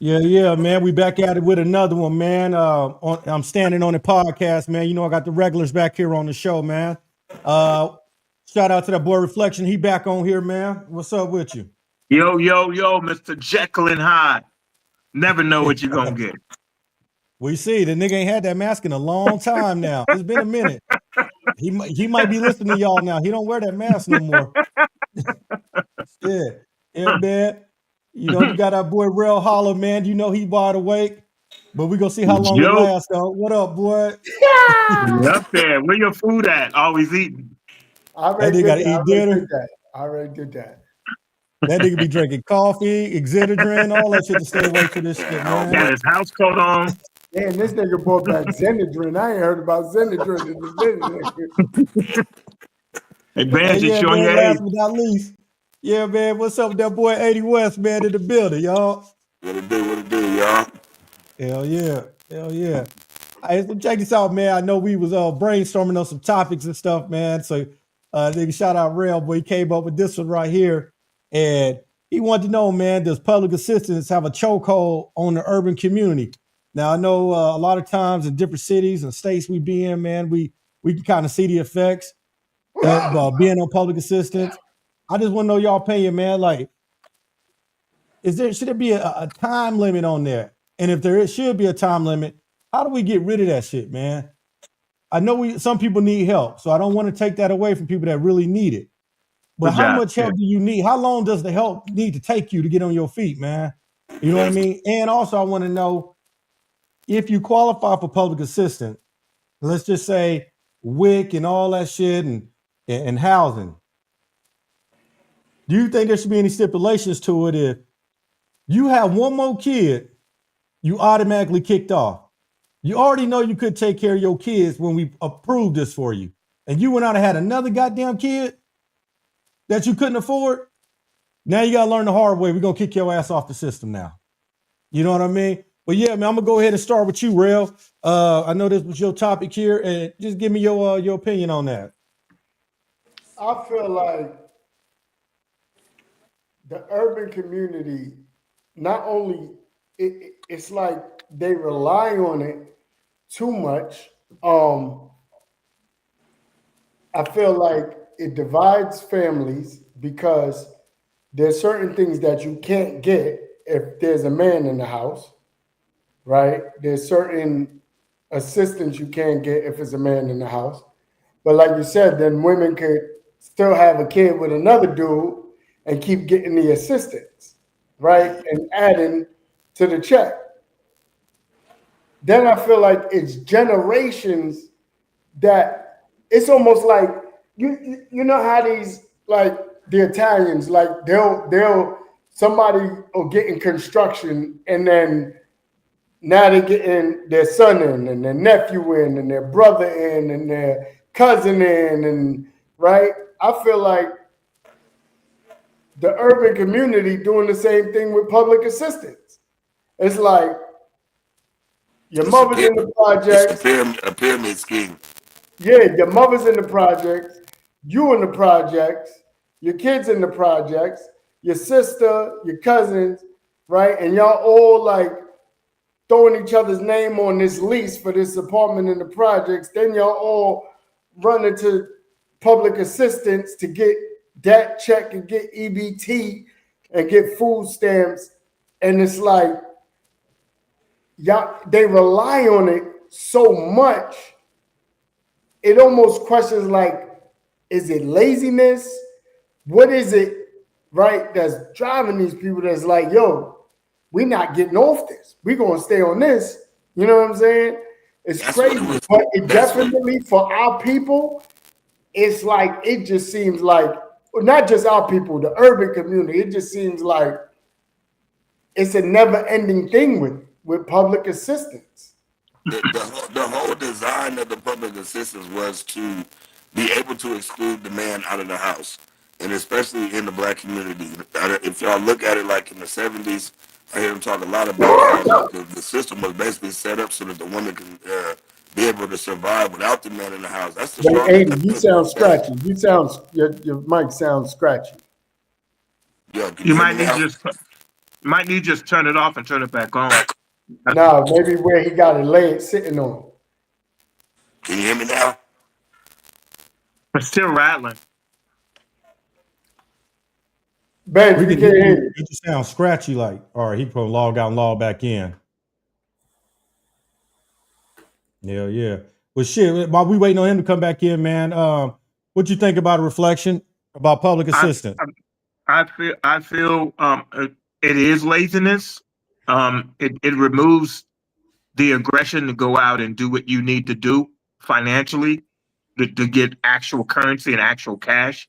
Yeah, man. We back at it with another one, man. I'm standing on the podcast, man. You know, I got the regulars back here on the show, man. Uh, Shout out to that boy Reflection. He back on here, man. What's up with you? Yo, Mr. Jekyll and Hyde. Never know what you're gonna get. We see the nigga ain't had that mask in a long time now. It's been a minute. He might be listening to y'all now. He don't wear that mask no more. Yeah, yeah, man. You know, we got our boy Real Hollow, man. You know he wide awake, but we gonna see how long it Yo, lasts, though. What up, boy? up there. Where your food at? Always eating. I That already nigga did gotta that. I eat already did dinner. that. I already did that. That nigga be drinking coffee, Excitedrin, all that shit to stay awake for this shit, man. Got his house coat on. Man, this nigga brought back Zenadrin. I ain't heard about Zenadrin in a minute. Hey, Hey, Bands, yeah, showing man. your Last age. but not least, yeah, man. What's up with that boy 80 West, man, in the building, y'all? What it do, y'all? Hell yeah, hell yeah. Hey, so check this out, man. I know we was brainstorming on some topics and stuff, man. So, nigga, shout out Rail, boy. He came up with this one right here, and he wanted to know, man, does public assistance have a chokehold on the urban community? Now, I know a lot of times in different cities and states we be in, man, we can kind of see the effects being on public assistance. I just want to know y'all opinion, man. Like, should there be a time limit on there? And if should be a time limit, how do we get rid of that shit, man? I know some people need help, so I don't want to take that away from people that really need it. But Good how job. much help do you need? How long does the help need to take you to get on your feet, man? You know what I mean? And also, I want to know if you qualify for public assistance. Let's just say WIC and all that shit and housing. Do you think there should be any stipulations to it if you have one more kid, you automatically kicked off? You already know you could take care of your kids when we approved this for you. And you went out and had another goddamn kid that you couldn't afford. Now you got to learn the hard way. We're going to kick your ass off the system now. You know what I mean? But yeah, man, I'm going to go ahead and start with you, Rail. I know this was your topic here, and just give me your opinion on that. I feel like the urban community, not only it's like they rely on it too much. I feel like it divides families because there's certain things that you can't get if there's a man in the house, right? There's certain assistance you can't get if it's a man in the house. But like you said, then women could still have a kid with another dude and keep getting the assistance, right? And adding to the check. Then I feel like it's generations that it's almost like you know how these like the Italians, like they'll somebody will get in construction and then now they're getting their son in and their nephew in and their brother in and their cousin in, and right. I feel like the urban community doing the same thing with public assistance. It's like your mother's in the projects. It's a pyramid scheme. Yeah, your mother's in the projects, you in the projects, your kids in the projects, your sister, your cousins, right? And y'all all like throwing each other's name on this lease for this apartment in the projects. Then y'all all run into public assistance to get that check and get EBT and get food stamps. And it's like, y'all, they rely on it so much. It almost questions like, is it laziness? What is it, right, that's driving these people that's like, yo, we're not getting off this. We're going to stay on this. You know what I'm saying? It's crazy. But it definitely, for our people, it's like, it just seems like, not just our people, the urban community, it just seems like it's a never-ending thing with public assistance. The whole design of the public assistance was to be able to exclude the man out of the house, and especially in the black community. If y'all look at it like in the 70s, I hear them talk a lot about how the system was basically set up so that the woman can be able to survive without the man in the house. That's the strongest. 80, you sound scratchy. You sound, your mic sounds scratchy. Yo, can You hear might me need now? just Might need to just turn it off and turn it back on. Nah, maybe where he got it laid sitting on. Can you hear me now? It's still rattling. Ben, We we can can't hear hear you. you. It just sounds scratchy like. All right, he probably log out and log back in. Yeah. Well, shit. While we waiting on him to come back in, man, what you think about a reflection about public I assistance? I feel it is laziness. It removes the aggression to go out and do what you need to do financially to get actual currency and actual cash.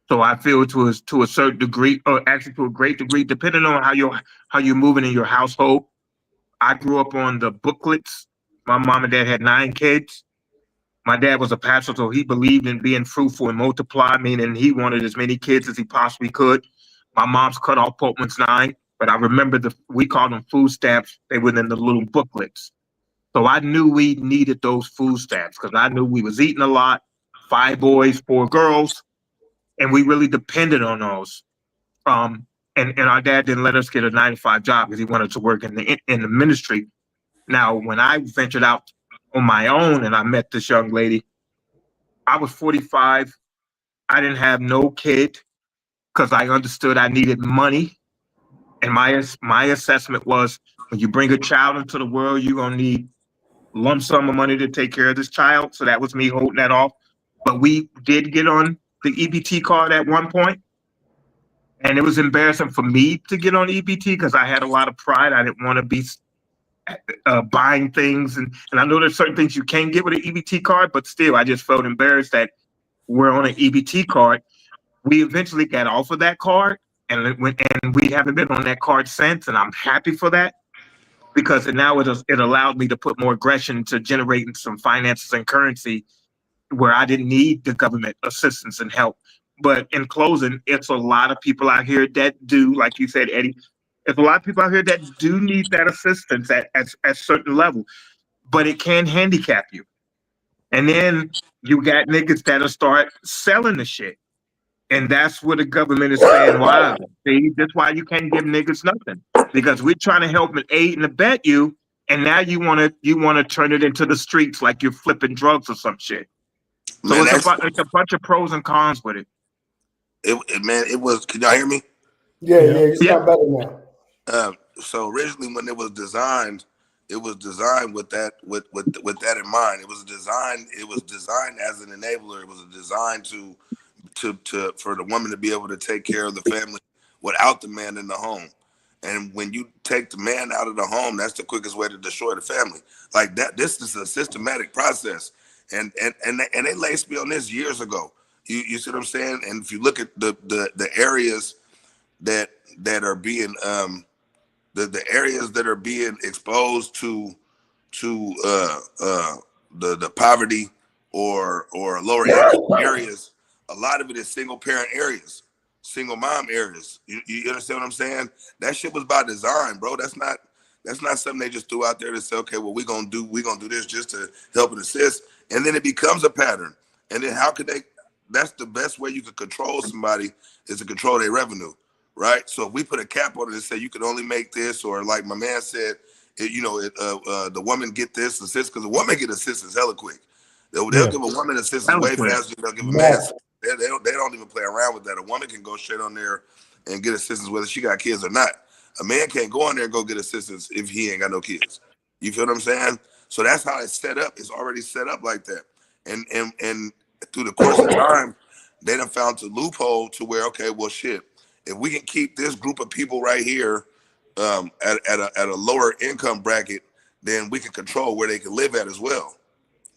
So I feel to a certain degree, or actually to a great degree, depending on how you're moving in your household. I grew up on the booklets. My mom and dad had 9 kids. My dad was a pastor, so he believed in being fruitful and multiply, meaning he wanted as many kids as he possibly could. My mom's cut off point was 9, but I remember we called them food stamps. They were in the little booklets. So I knew we needed those food stamps because I knew we was eating a lot, 5 boys, 4 girls, and we really depended on those. Um, and our dad didn't let us get a 9 to 5 job because he wanted to work in the ministry. Now, when I ventured out on my own and I met this young lady, I was 45. I didn't have no kid because I understood I needed money. And my assessment was when you bring a child into the world, you're gonna need lump sum of money to take care of this child. So that was me holding that off. But we did get on the EBT card at one point, and it was embarrassing for me to get on EBT because I had a lot of pride. I didn't want to be buying things, and I know there's certain things you can get with an EBT card, but still, I just felt embarrassed that we're on an EBT card. We eventually got off of that card, and we haven't been on that card since, and I'm happy for that because it allowed me to put more aggression to generating some finances and currency where I didn't need the government assistance and help. But in closing, it's a lot of people out here that do, like you said, Eddie. There's a lot of people out here that do need that assistance at certain level, but it can handicap you. And then you got niggas that'll start selling the shit. And that's where the government is saying, wow, see, that's why you can't give niggas nothing. Because we're trying to help and aid and abet you, and now you wanna turn it into the streets like you're flipping drugs or some shit. So Man, that's it's a bunch of pros and cons with it. man, it was. Can y'all hear me? Yeah, Yeah. you Yeah, sound better now. So originally, when it was designed with that in mind. It was designed as an enabler. It was designed to for the woman to be able to take care of the family without the man in the home. And when you take the man out of the home, that's the quickest way to destroy the family. Like that, this is a systematic process. And they laced me on this years ago. You see what I'm saying? And if you look at the areas that that are being the areas that are being exposed to the poverty or lower income areas, a lot of it is single parent areas, single mom areas. You understand what I'm saying? That shit was by design, bro. That's not something they just threw out there to say, okay, well, we gonna do this just to help and assist. And then it becomes a pattern. And then how could they that's the best way you can control somebody is to control their revenue. Right. So if we put a cap on it and say you can only make this, or like my man said, the woman get this assist because the woman get assistance hella quick. They'll Yeah. give a woman assistance way eloquent. faster than they'll give a man. Right. They don't even play around with that. A woman can go straight on there and get assistance whether she got kids or not. A man can't go on there and go get assistance if he ain't got no kids. You feel what I'm saying? So that's how it's set up. It's already set up like that. And through the course of time, they done found a loophole to where, okay, well, shit, if we can keep this group of people right here at a lower income bracket, then we can control where they can live at as well.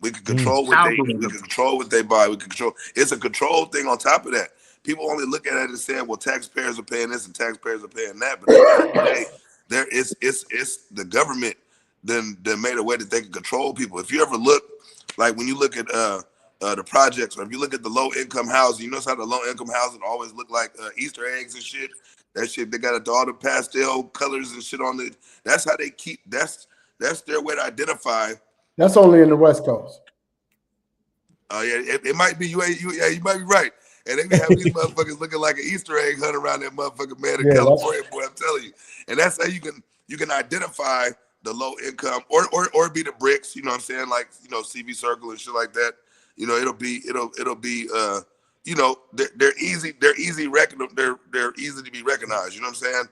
We can Mm. control what they eat. We Algorithm. can control what they buy. We can control. It's a control thing on top of that. People only look at it and saying, "Well, taxpayers are paying this and taxpayers are paying that." But at the end of the day, there is it's the government then made a way that they can control people. If you ever look, like when you look at the projects, or if you look at the low income housing, you notice how the low income housing always look like Easter eggs and shit. That shit they got all the pastel colors and shit on it. That's how they keep. That's their way to identify. That's only in the West Coast. Yeah, it might be you. Yeah, you might be right. And they be having these motherfuckers looking like an Easter egg hunt around that motherfucker, man, in Yeah, California, boy, I'm telling you. And that's how you can identify the low income or be the bricks, you know what I'm saying? Like, you know, CV Circle and shit like that. You know, it'll be you know, they're easy to be recognized, you know what I'm saying?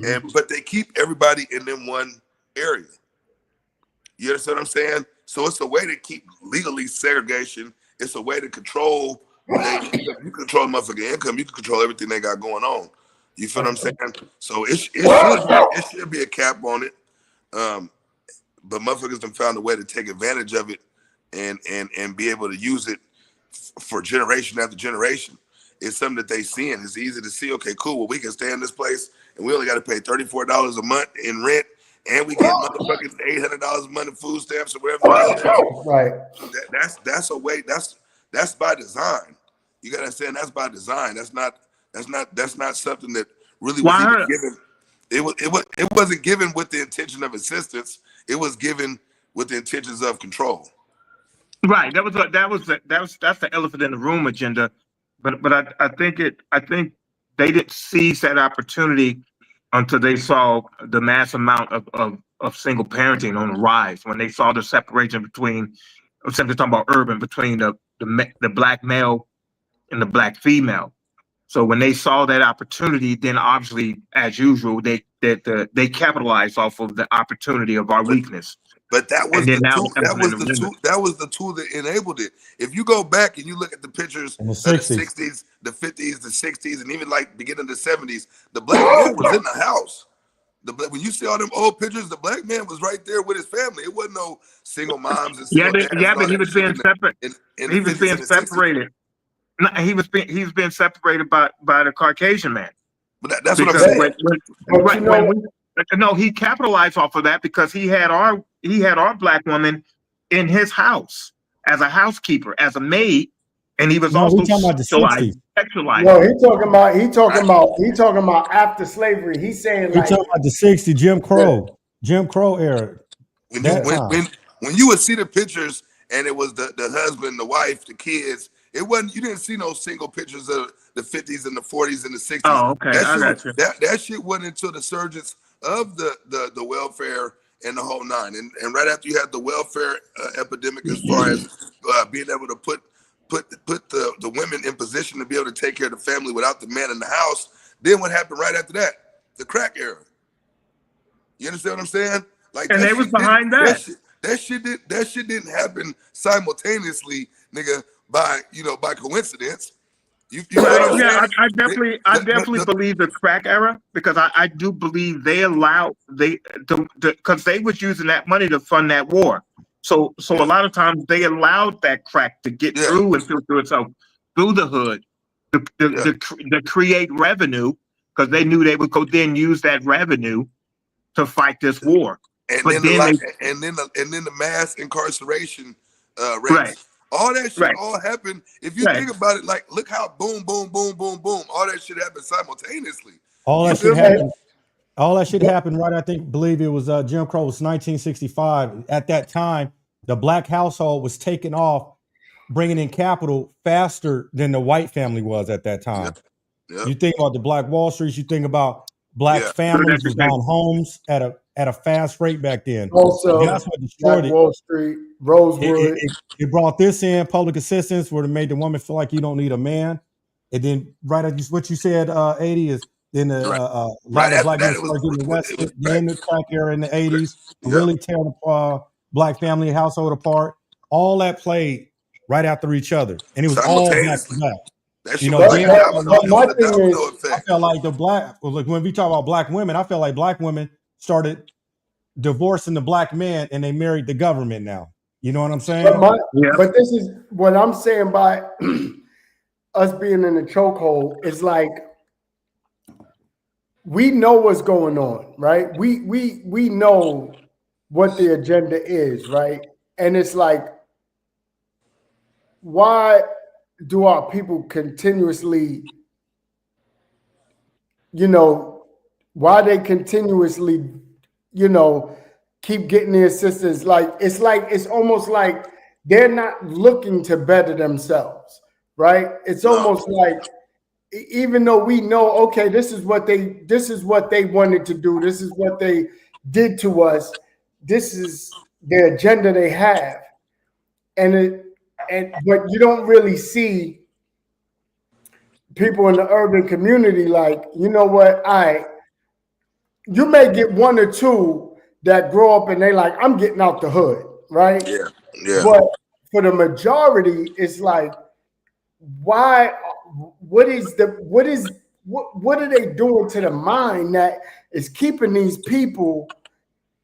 And but they keep everybody in them one area. You understand what I'm saying? So it's a way to keep legally segregation. It's a way to control their income. You control motherfucking income. You can control everything they got going on. You feel what I'm saying? So it should be a cap on it. But motherfuckers done found a way to take advantage of it and be able to use it for generation after generation. It's something that they see, and it's easy to see. Okay, cool. Well, we can stay in this place, and we only got to pay $34 a month in rent, and we get motherfucking $800 a month in food stamps or whatever the deal is. Right. That's a way. That's by design. You gotta understand that's by design. That's not something that really was even given. It wasn't given with the intention of assistance. It was given with the intentions of control. Right. That's the elephant in the room agenda. But I think they didn't seize that opportunity until they saw the mass amount of single parenting on the rise. When they saw the separation between, I'm simply talking about urban, between the black male and the black female. So when they saw that opportunity, then obviously, as usual, they capitalized off of the opportunity of our weakness. But that was And then the now tool. the elephant in the room. That was the tool that enabled it. If you go back and you look at the pictures In the of the 60s. 60s, the 50s, the 60s, and even like beginning of the 70s, the black man was in the house. When you see all them old pictures, the black man was right there with his family. It wasn't no single moms and single dads and all But he that was shit being separate. in the He was 50s being and the 60s. separated. No, he was being separated by the Caucasian man. But that's what I'm Because saying. no, he capitalized off of that because he had our black woman in his house as a housekeeper, as a maid, and he was No, also we talking about the 60s. sexualized. No, he talking about after slavery. He's saying We like talking about the 60s, Jim Crow era. When you would see the pictures and it was the husband, the wife, the kids, you didn't see no single pictures of the 50s and the 40s and the 60s. Oh, okay, I got you. That shit wasn't until the surgence of the welfare and the whole nine. And right after you had the welfare epidemic, as far as being able to put the women in position to be able to take care of the family without the man in the house, then what happened right after that? The crack era. You understand what I'm saying? Like, and they was behind that. That shit didn't happen simultaneously, nigga, by coincidence. You know what I'm Yeah, saying? I definitely believe the crack era, because I do believe they allowed because they was using that money to fund that war. So a lot of times they allowed that crack to get through and filter itself through the hood to create revenue, because they knew they would go then use that revenue to fight this war. And but then then the mass incarceration rates. Right. All that shit Right. all happened. If you think about it, like, look how boom, boom, boom, boom, boom. All that shit happened simultaneously. All that shit happened. All that shit happened right. Believe it was Jim Crow was 1965. At that time, the black household was taking off, bringing in capital faster than the white family was at that time. Yeah. You think about the Black Wall Streets. You think about black families was buying homes at a fast rate back then. Also, that's what destroyed Black Wall Street, Rosewood. It brought this in, public assistance, where it made the woman feel like you don't need a man. And then right at what you said, 80 is then a lot of black men started getting arrested. Then the crack era in the 80s, really tearing the black family household apart. All that played right after each other, and it was all back to back. You know, my thing is, I felt like when we talk about black women, I felt like black women started divorcing the black man and they married the government now. You know what I'm saying? But this is what I'm saying by us being in the chokehold. It's like we know what's going on, right? We know what the agenda is, right? And it's like, why do our people continuously, why they continuously, keep getting the assistance? It's almost like they're not looking to better themselves, right? It's No. almost like, even though we know, okay, this is what they wanted to do, this is what they did to us, this is the agenda they have, but you don't really see people in the urban community like, you know what, you may get one or two that grow up and they like, I'm getting out the hood, right? Yeah. Yeah. But for the majority, it's like, why? What are they doing to the mind that is keeping these people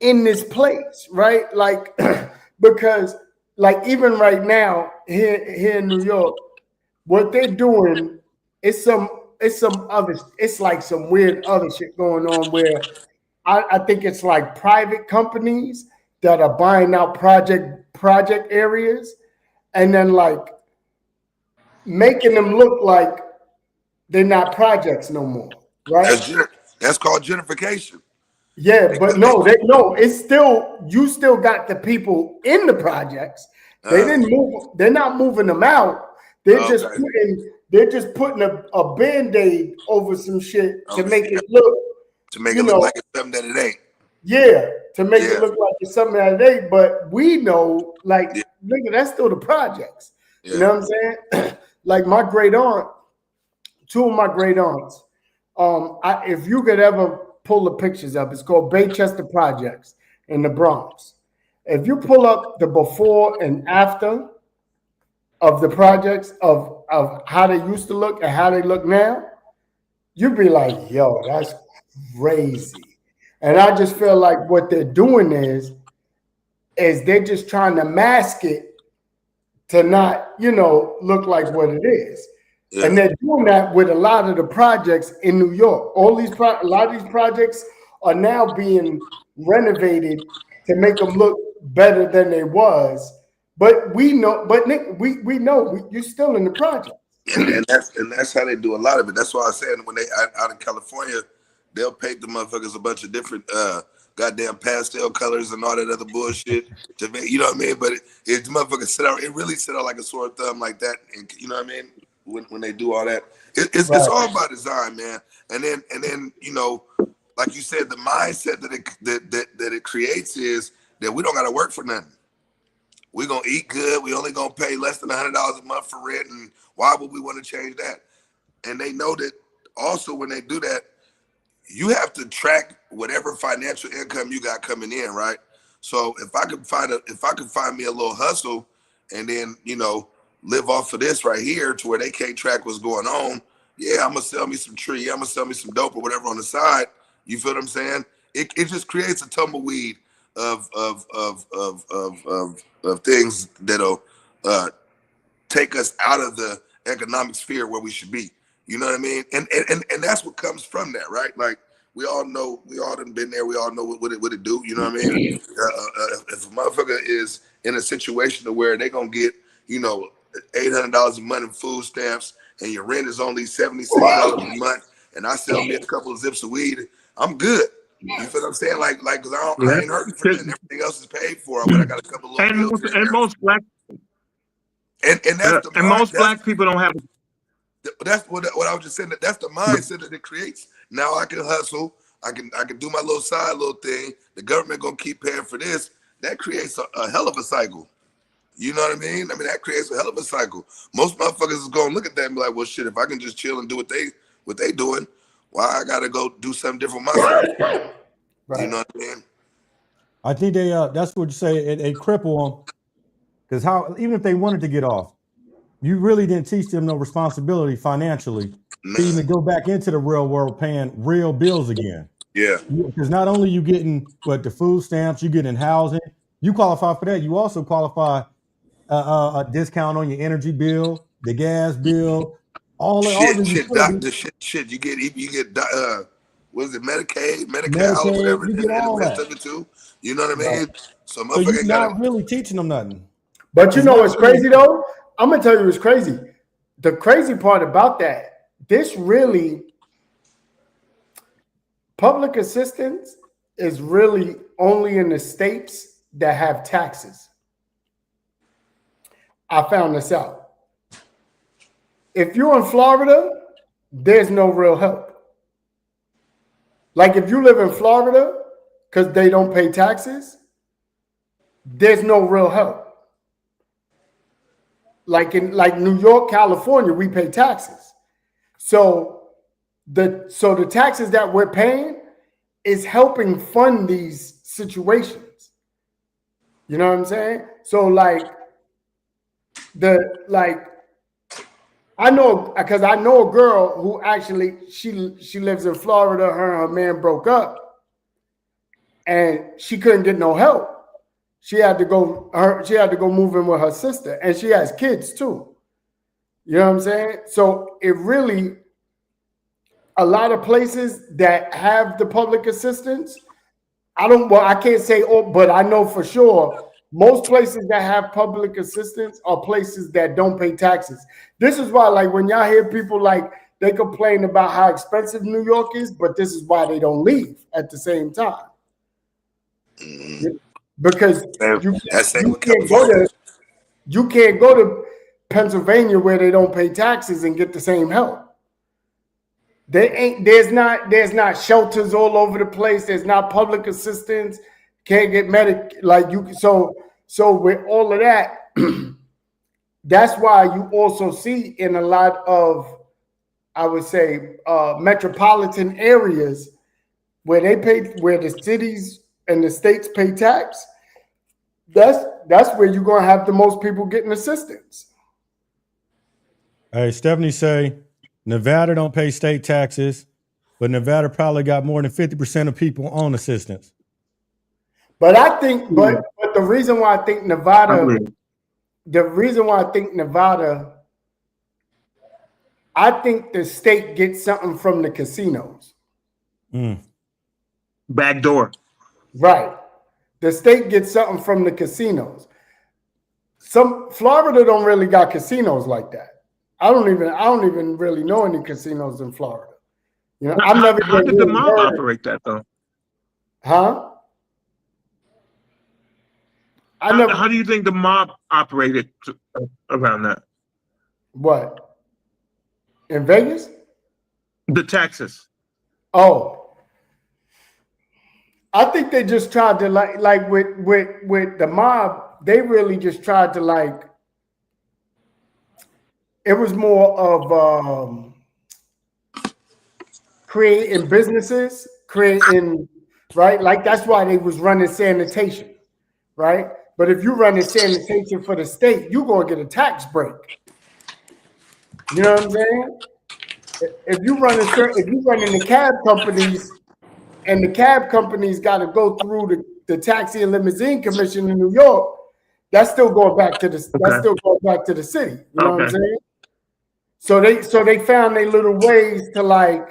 in this place, right? Like, because like even right now here in New York, what they're doing is it's like some weird other shit going on where I think it's like private companies that are buying out project areas and then like making them look like they're not projects no more, right? That's called gentrification. Yeah, but no, it's still, you still got the people in the projects. They didn't move, they're not moving them out. Okay. They're just putting a band-aid over some shit to make Yeah. it look, To make you it look know, like it's something that it ain't. yeah, to make it Yeah. look like it's something that it ain't. But we know, like, Yeah. nigga, that's still the projects. You Yeah. know what I'm saying? Like my great aunt, two of my great aunts. If you could ever pull the pictures up, it's called Baychester Projects in the Bronx. If you pull up the before and after of the projects of how they used to look and how they look now, you'd be like, yo, that's crazy. And I just feel like what they're doing is they're just trying to mask it to not, look like what it is. Yeah. And they're doing that with a lot of the projects in New York. A lot of these projects are now being renovated to make them look better than they was. But we know, but Nick, we know you're still in the project. And that's how they do a lot of it. That's why I said when they out in California, they'll paint the motherfuckers a bunch of different goddamn pastel colors and all that other bullshit to make, you know what I mean. But it motherfuckers sit out. It really sit out like a sore thumb like that. And you know what I mean. When they do all that, it's Right, all about design, man. And then like you said, the mindset that it creates is that we don't got to work for nothing. We're gonna eat good. We only gonna pay less than $100 a month for rent, and why would we want to change that? And they know that also when they do that, you have to track whatever financial income you got coming in, right? So if I could find me a little hustle and then live off of this right here to where they can't track what's going on, yeah, I'm gonna sell me some tree, I'm gonna sell me some dope or whatever on the side. You feel what I'm saying? It just creates a tumbleweed of things that'll uh, take us out of the economic sphere where we should be. You know what I mean? And that's what comes from that, right? Like we all know, we all done been there. We all know what it do. You know what I mean? If a motherfucker is in a situation to where they gonna get $800 a month in food stamps, and your rent is only $76 a month, and I sell me a couple of zips of weed, I'm good. You feel what I'm saying? Like, cause I ain't hurting for nothing. Everything else is paid for. But I got a couple little and bills most here and and there. most black And that's the and mind. most black people don't have. That's what I was just saying. That's the mindset that it creates. Now I can hustle. I can do my little side little thing. The government gonna keep paying for this. That creates a hell of a cycle. You know what I mean? I mean that creates a hell of a cycle. Most motherfuckers is gonna look at that and be like, well, shit. If I can just chill and do what they doing, why I gotta go do something different myself? You right, know what I mean? I think that's what you say. It cripple them because how even if they wanted to get off, you really didn't teach them no responsibility financially to Nah. even go back into the real world paying real bills again. Yeah. Because not only you getting the food stamps, you getting housing, you qualify for that. You also qualify a discount on your energy bill, the gas bill, all the utilities, The shit. You get what is it, Medi-Cal, or Medicaid, whatever, you get and the all rest that. of it too. You know what I right. mean? So So motherfucker you're ain't gotta. not really teaching them nothing. But you It's know not what's really. crazy though? I'm gonna tell you what's crazy. The crazy part about that, this really public assistance is really only in the states that have taxes. I found this out. if you're in Florida, there's no real help. Like if you live in Florida because they don't pay taxes, there's no real help. Like in New York, California, we pay taxes. So the taxes that we're paying is helping fund these situations. You know what I'm saying? So I know, because I know a girl who actually she lives in Florida. Her and her man broke up, and she couldn't get no help. She had to go move in with her sister, and she has kids too. You know what I'm saying? So it really, a lot of places that have the public assistance, I can't say all, but I know for sure most places that have public assistance are places that don't pay taxes. This is why, like, when y'all hear people like they complain about how expensive New York is, but this is why they don't leave at the same time. Because you can't go to Pennsylvania where they don't pay taxes and get the same help. There's not shelters all over the place. There's not public assistance. Can't get so with all of that, that's why you also see in a lot of, I would say, metropolitan areas where the cities and the states pay tax. That's where you're gonna have the most people getting assistance. Hey, Stephanie say Nevada don't pay state taxes, but Nevada probably got more than 50% of people on assistance. But I think, but the reason why I think Nevada, I think the state gets something from the casinos. Back door. Right. The state gets something from the casinos. Florida don't really got casinos like that. I don't even really know any casinos in Florida. You know, How did the mob operate that though? Huh? How do you think the mob operated around that? What? In Vegas? The taxes. Oh. I think they just tried to like with the mob, they really just tried to it was more of creating businesses, right? Like that's why they was running sanitation, right? But if you're running sanitation for the state, you're gonna get a tax break. You know what I'm saying? If you running the cab companies, and the cab companies got to go through the taxi and limousine commission in New York, that's still going back to the city. You know what I'm saying? So they found their little ways to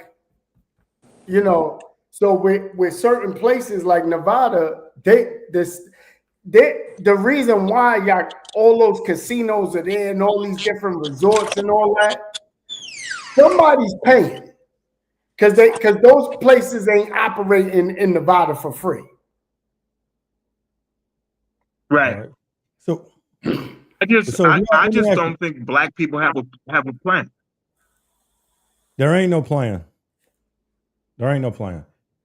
so with certain places like Nevada, the reason why all those casinos are there and all these different resorts and all that, somebody's paying. Because those places ain't operating in Nevada for free. Right. So I just don't think black people have a plan. There ain't no plan.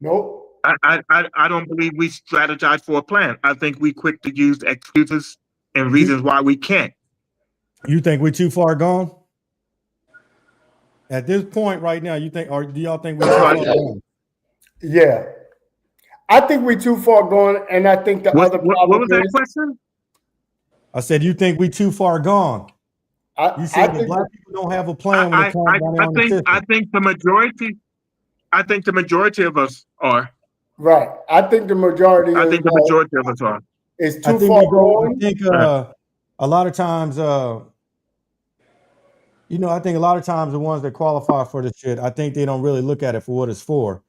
Nope. I don't believe we strategize for a plan. I think we quick to use excuses and reasons why we can't. You think we're too far gone? At this point right now, do y'all think we're too far gone? Yeah. I think we're too far gone, and I think what was that question? I said, you think we too far gone? You said that black people don't have a plan when it comes down on the system. I think the majority of us are. Right. I think the majority of us are. It's too far gone. I think a lot of times, I think a lot of times the ones that qualify for this shit, I think they don't really look at it for what it's for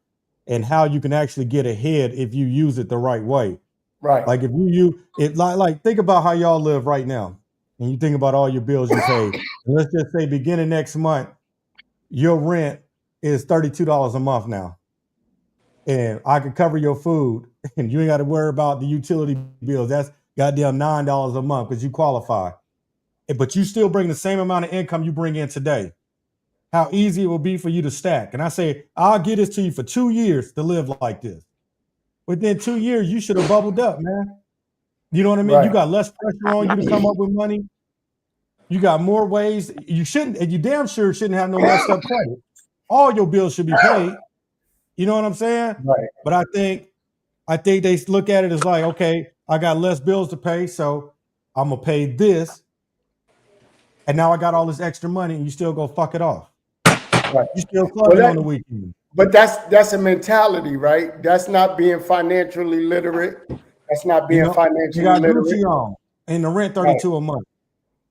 and how you can actually get ahead if you use it the right way. Right. Like if like think about how y'all live right now and you think about all your bills you pay. And let's just say beginning next month, your rent is $32 a month now. And I could cover your food and you ain't got to worry about the utility bills. That's goddamn $9 a month because you qualify. But you still bring the same amount of income you bring in today. how easy it will be for you to stack. And I say, I'll get this to you for 2 years to live like this. Within 2 years, you should have bubbled up, man. You know what I mean? Right. You got less pressure on you to come up with money. You got more ways. You shouldn't, and you damn sure shouldn't have no messed up credit. All your bills should be paid. You know what I'm saying? Right. But I think they look at it as like, okay, I got less bills to pay, so I'm gonna pay this, and now I got all this extra money, and you still go fuck it off. Right. You still clubbing on the weekend. But that's a mentality, right? That's not being financially literate. That's not being financially you got literate. Gucci on, and the rent $32 a month.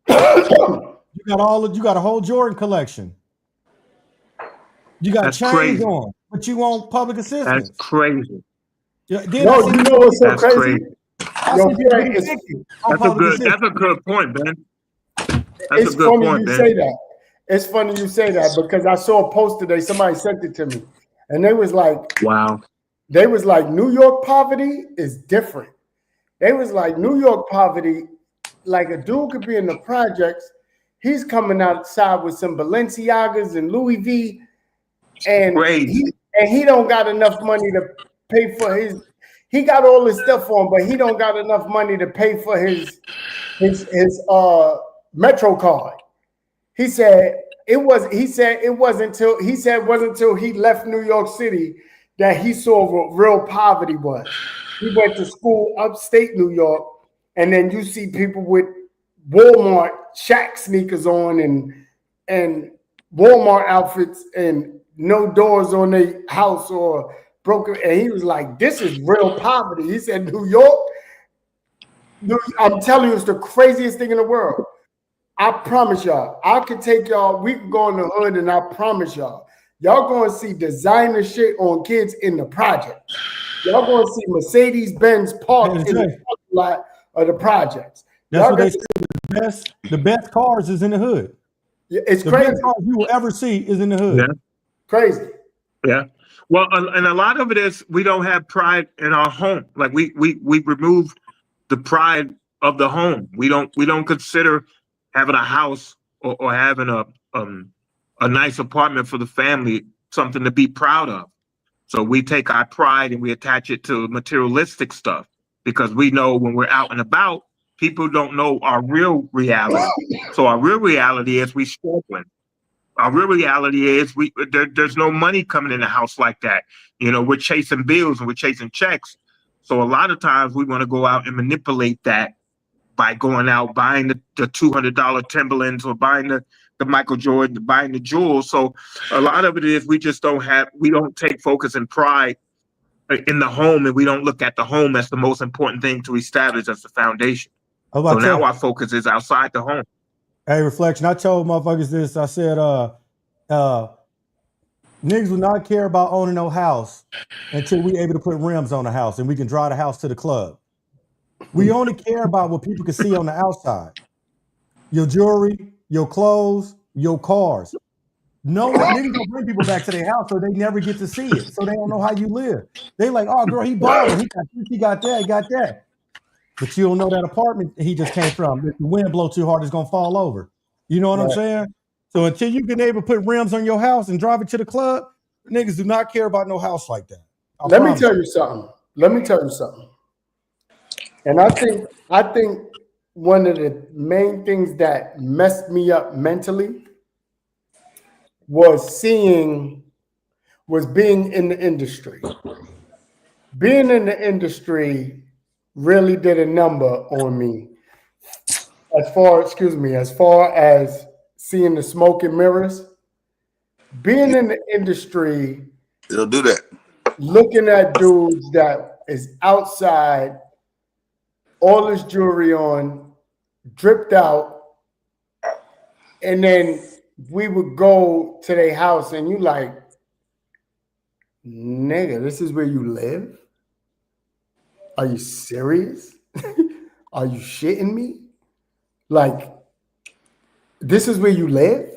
You got a whole Jordan collection. You got chains on, but you want public assistance. That's crazy. Yeah, you know what's so crazy? That's a good point, Ben. It's funny you say that. It's funny you say that because I saw a post today. Somebody sent it to me, and they was like, "Wow." They was like, "New York poverty is different." They was like, "New York poverty, like a dude could be in the projects. He's coming outside with some Balenciagas and Louis V, and he don't got enough money to pay for his. He got all his stuff on, but he don't got enough money to pay for his Metro card." He said it wasn't until he left New York City that he saw what real poverty was. He went to school upstate New York, and then you see people with Walmart Shaq sneakers on and Walmart outfits and no doors on their house or broken. And he was like, "This is real poverty." He said, "New York, I'm telling you, it's the craziest thing in the world." I promise y'all, I could take y'all, we can go in the hood, and I promise y'all going to see designer shit on kids in the projects. Y'all going to see Mercedes-Benz parked in the parking lot of the projects. That's what they say. The best cars is in the hood. Yeah, it's the crazy. best cars you will ever see is in the hood. Yeah. Crazy. Yeah. Well, and a lot of it is we don't have pride in our home. Like we remove the pride of the home. We don't consider having a house or having a nice apartment for the family something to be proud of. So we take our pride and we attach it to materialistic stuff because we know when we're out and about, people don't know our real reality. So our real reality is we struggling. Our real reality is there's no money coming in the house like that. You know, we're chasing bills and we're chasing checks. So a lot of times we want to go out and manipulate that by going out buying the $200 Timberlands or buying the Michael Jordan, buying the jewels. So a lot of it is we don't take focus and pride in the home, and we don't look at the home as the most important thing to establish as the foundation. So now our focus is outside the home. Hey, Reflection, I told motherfuckers this. I said, niggas will not care about owning no house until we able to put rims on the house and we can drive the house to the club. We only care about what people can see on the outside. Your jewelry, your clothes, your cars. No, niggas don't bring people back to their house so they never get to see it. So they don't know how you live. They like, oh, girl, he balling. He got that, he got that. But you don't know that apartment he just came from. If the wind blow too hard, it's going to fall over. You know what I'm saying? So until you can able to put rims on your house and drive it to the club, niggas do not care about no house like that. Let me tell you something. And I think one of the main things that messed me up mentally was being in the industry. Being in the industry really did a number on me as far as seeing the smoke and mirrors. Being in the industry, it'll do that. Looking at dudes that is outside, all this jewelry on, dripped out, and then we would go to their house and you like, nigga, this is where you live? Are you serious? Are you shitting me? Like, this is where you live?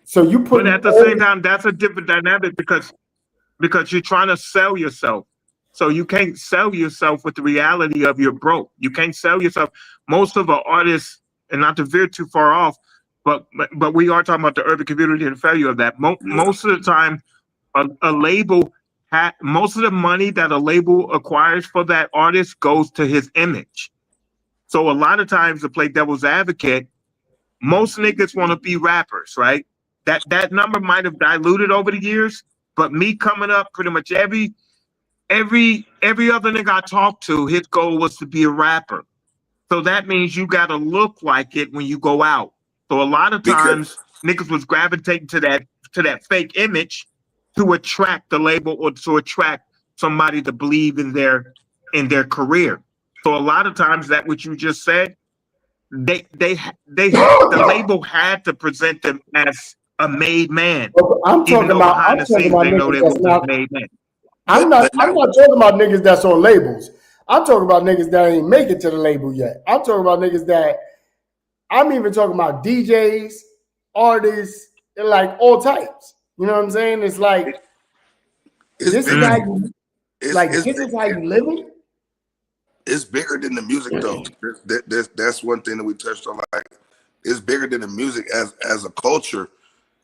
So you put. But at the same time, that's a different dynamic because you're trying to sell yourself. So you can't sell yourself with the reality of you're broke. You can't sell yourself. Most of our artists, and not to veer too far off, but we are talking about the urban community and the failure of that. Most of the time, a label most of the money that a label acquires for that artist goes to his image. So a lot of times, to play devil's advocate, most niggas want to be rappers, right? That number might have diluted over the years, but me coming up, pretty much every other nigga I talked to, his goal was to be a rapper. So that means you got to look like it when you go out. So a lot of Because times niggas was gravitating to that fake image to attract the label or to attract somebody to believe in their career. So a lot of times that what you just said, the label had to present them as a made man, I'm even talking though about behind the scenes they know niggas they that's wasn't not. a made man. I'm but not. but I'm not talking about niggas that's on labels. I'm talking about niggas that ain't make it to the label yet. I'm talking about niggas that. I'm even talking about DJs, artists, and like all types. You know what I'm saying? It's like it's this is bigger. how Mm. you It's like. it's This is how you living. it's bigger than the music though. That's one thing that we touched on. Like, it's bigger than the music as a culture.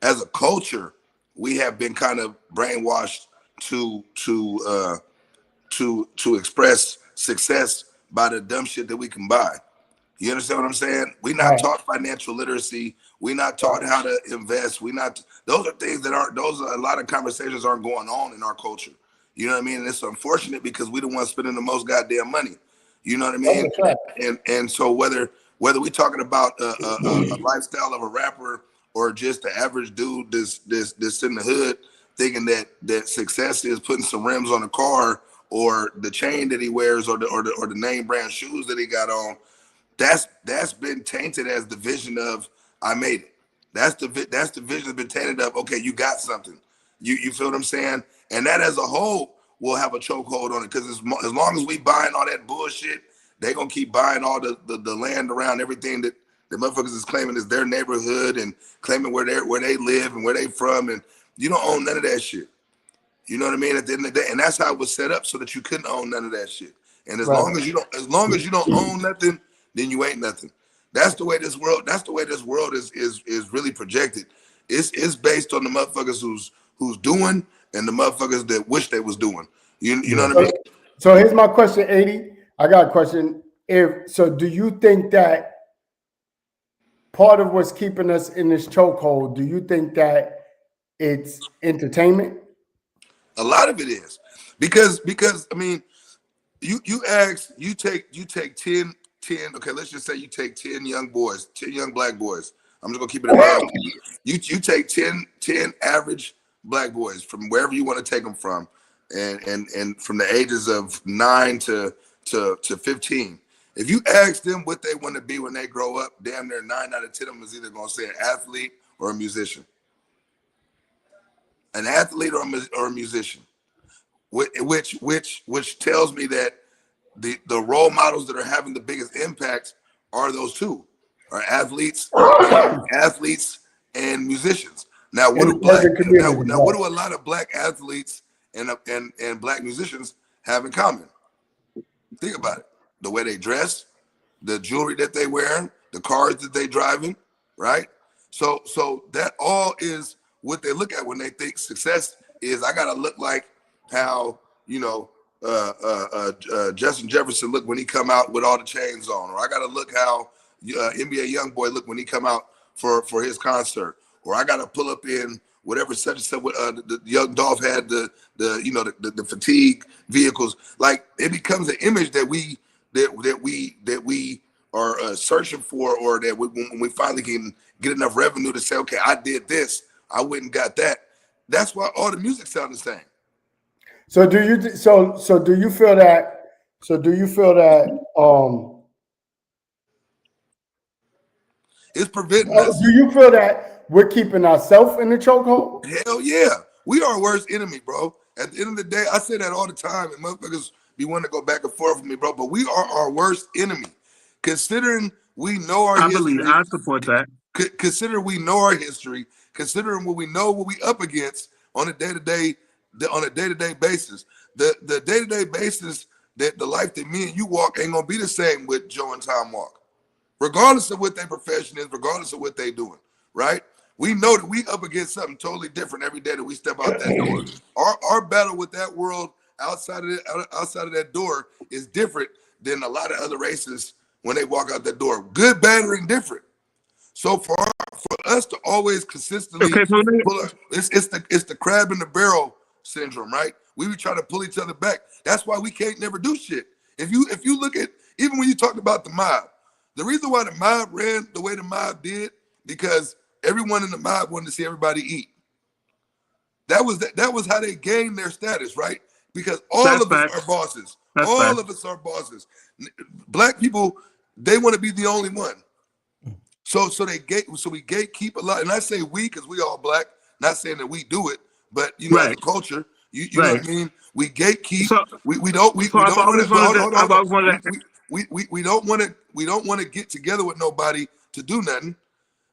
As a culture, we have been kind of brainwashed to express success by the dumb shit that we can buy. You understand what I'm saying? We're not Right. taught financial literacy. We're not taught Right. how to invest. We not. Those are things that aren't. Those are a lot of conversations aren't going on in our culture. You know what I mean? And it's unfortunate because we the ones spending the most goddamn money. You know what I That's mean? a fact. And so whether we talking about a lifestyle of a rapper or just the average dude that's in the hood thinking that success is putting some rims on a car or the chain that he wears or the name brand shoes that he got on, that's been tainted as the vision of I made it. That's the vision that's been tainted of okay, you got something. You feel what I'm saying? And that as a whole will have a chokehold on it because as long as we buying all that bullshit, they gonna keep buying all the land around everything that the motherfuckers is claiming is their neighborhood and claiming where they live and where they from, and you don't own none of that shit. You know what I mean? At the end of the day, and that's how it was set up so that you couldn't own none of that shit. And as Right. long as you don't own nothing, then you ain't nothing. That's the way this world. That's the way this world is really projected. It's based on the motherfuckers who's doing and the motherfuckers that wish they was doing. You know Yeah. what I mean? So here's my question, 80. I got a question. If so, do you think that part of what's keeping us in this chokehold, do you think that it's entertainment? A lot of it is because I mean you take 10. Okay, let's just say you take 10 young boys, 10 young black boys. I'm just gonna keep it a band. You take 10 average black boys from wherever you want to take them from, and from the ages of 9 to 15. If you ask them what they want to be when they grow up, damn near 9 out of 10 of them is either gonna say an athlete or a musician. An athlete or a musician. Which tells me that the role models that are having the biggest impact are those two, are athletes and musicians. Now, what In do the black urban community, now what right? do a lot of black athletes and black musicians have in common? Think about it: the way they dress, the jewelry that they wear, the cars that they driving, right? So that all is what they look at when they think success is. I gotta look like how Justin Jefferson looked when he come out with all the chains on, or I gotta look how NBA YoungBoy looked when he come out for his concert, or I gotta pull up in whatever such and such. The young Dolph had the fatigue vehicles. Like it becomes an image that we are searching for, or that when we finally can get enough revenue to say, okay, I did this, I went and got that. That's why all the music sounds the same. So do you so do you feel that do you feel that It's preventing us. do you feel that we're keeping ourselves in the chokehold? Hell yeah. We are our worst enemy, bro. At the end of the day, I say that all the time, and motherfuckers be wanting to go back and forth with me, bro. But we are our worst enemy. Considering we know our history, I support that. consider we know our history, considering what we know what we up against on a day-to-day basis. The day-to-day basis that the life that me and you walk ain't gonna be the same with Joe and Tom walk. Regardless of what their profession is, regardless of what they doing. right? We know that we up against something totally different every day that we step out that door. Our battle with that world outside of that door is different than a lot of other races when they walk out that door. Good, bad, or indifferent. So for us to always consistently Okay, so pull up, it's the crab in the barrel syndrome, right? We try to pull each other back. That's why we can't never do shit. If you look at, even when you talked about the mob, the reason why the mob ran the way the mob did, because everyone in the mob wanted to see everybody eat. That was how they gained their status, right? Because all that's of us fact. are bosses. That's All fact. of us are bosses. Black people, they want to be the only one. So we gatekeep a lot. And I say we because we all black, not saying that we do it, but as a Right. culture, you know Right. what I mean? We gatekeep. So We don't so I've want always to wanted to hold on. to We don't want to get together with nobody to do nothing.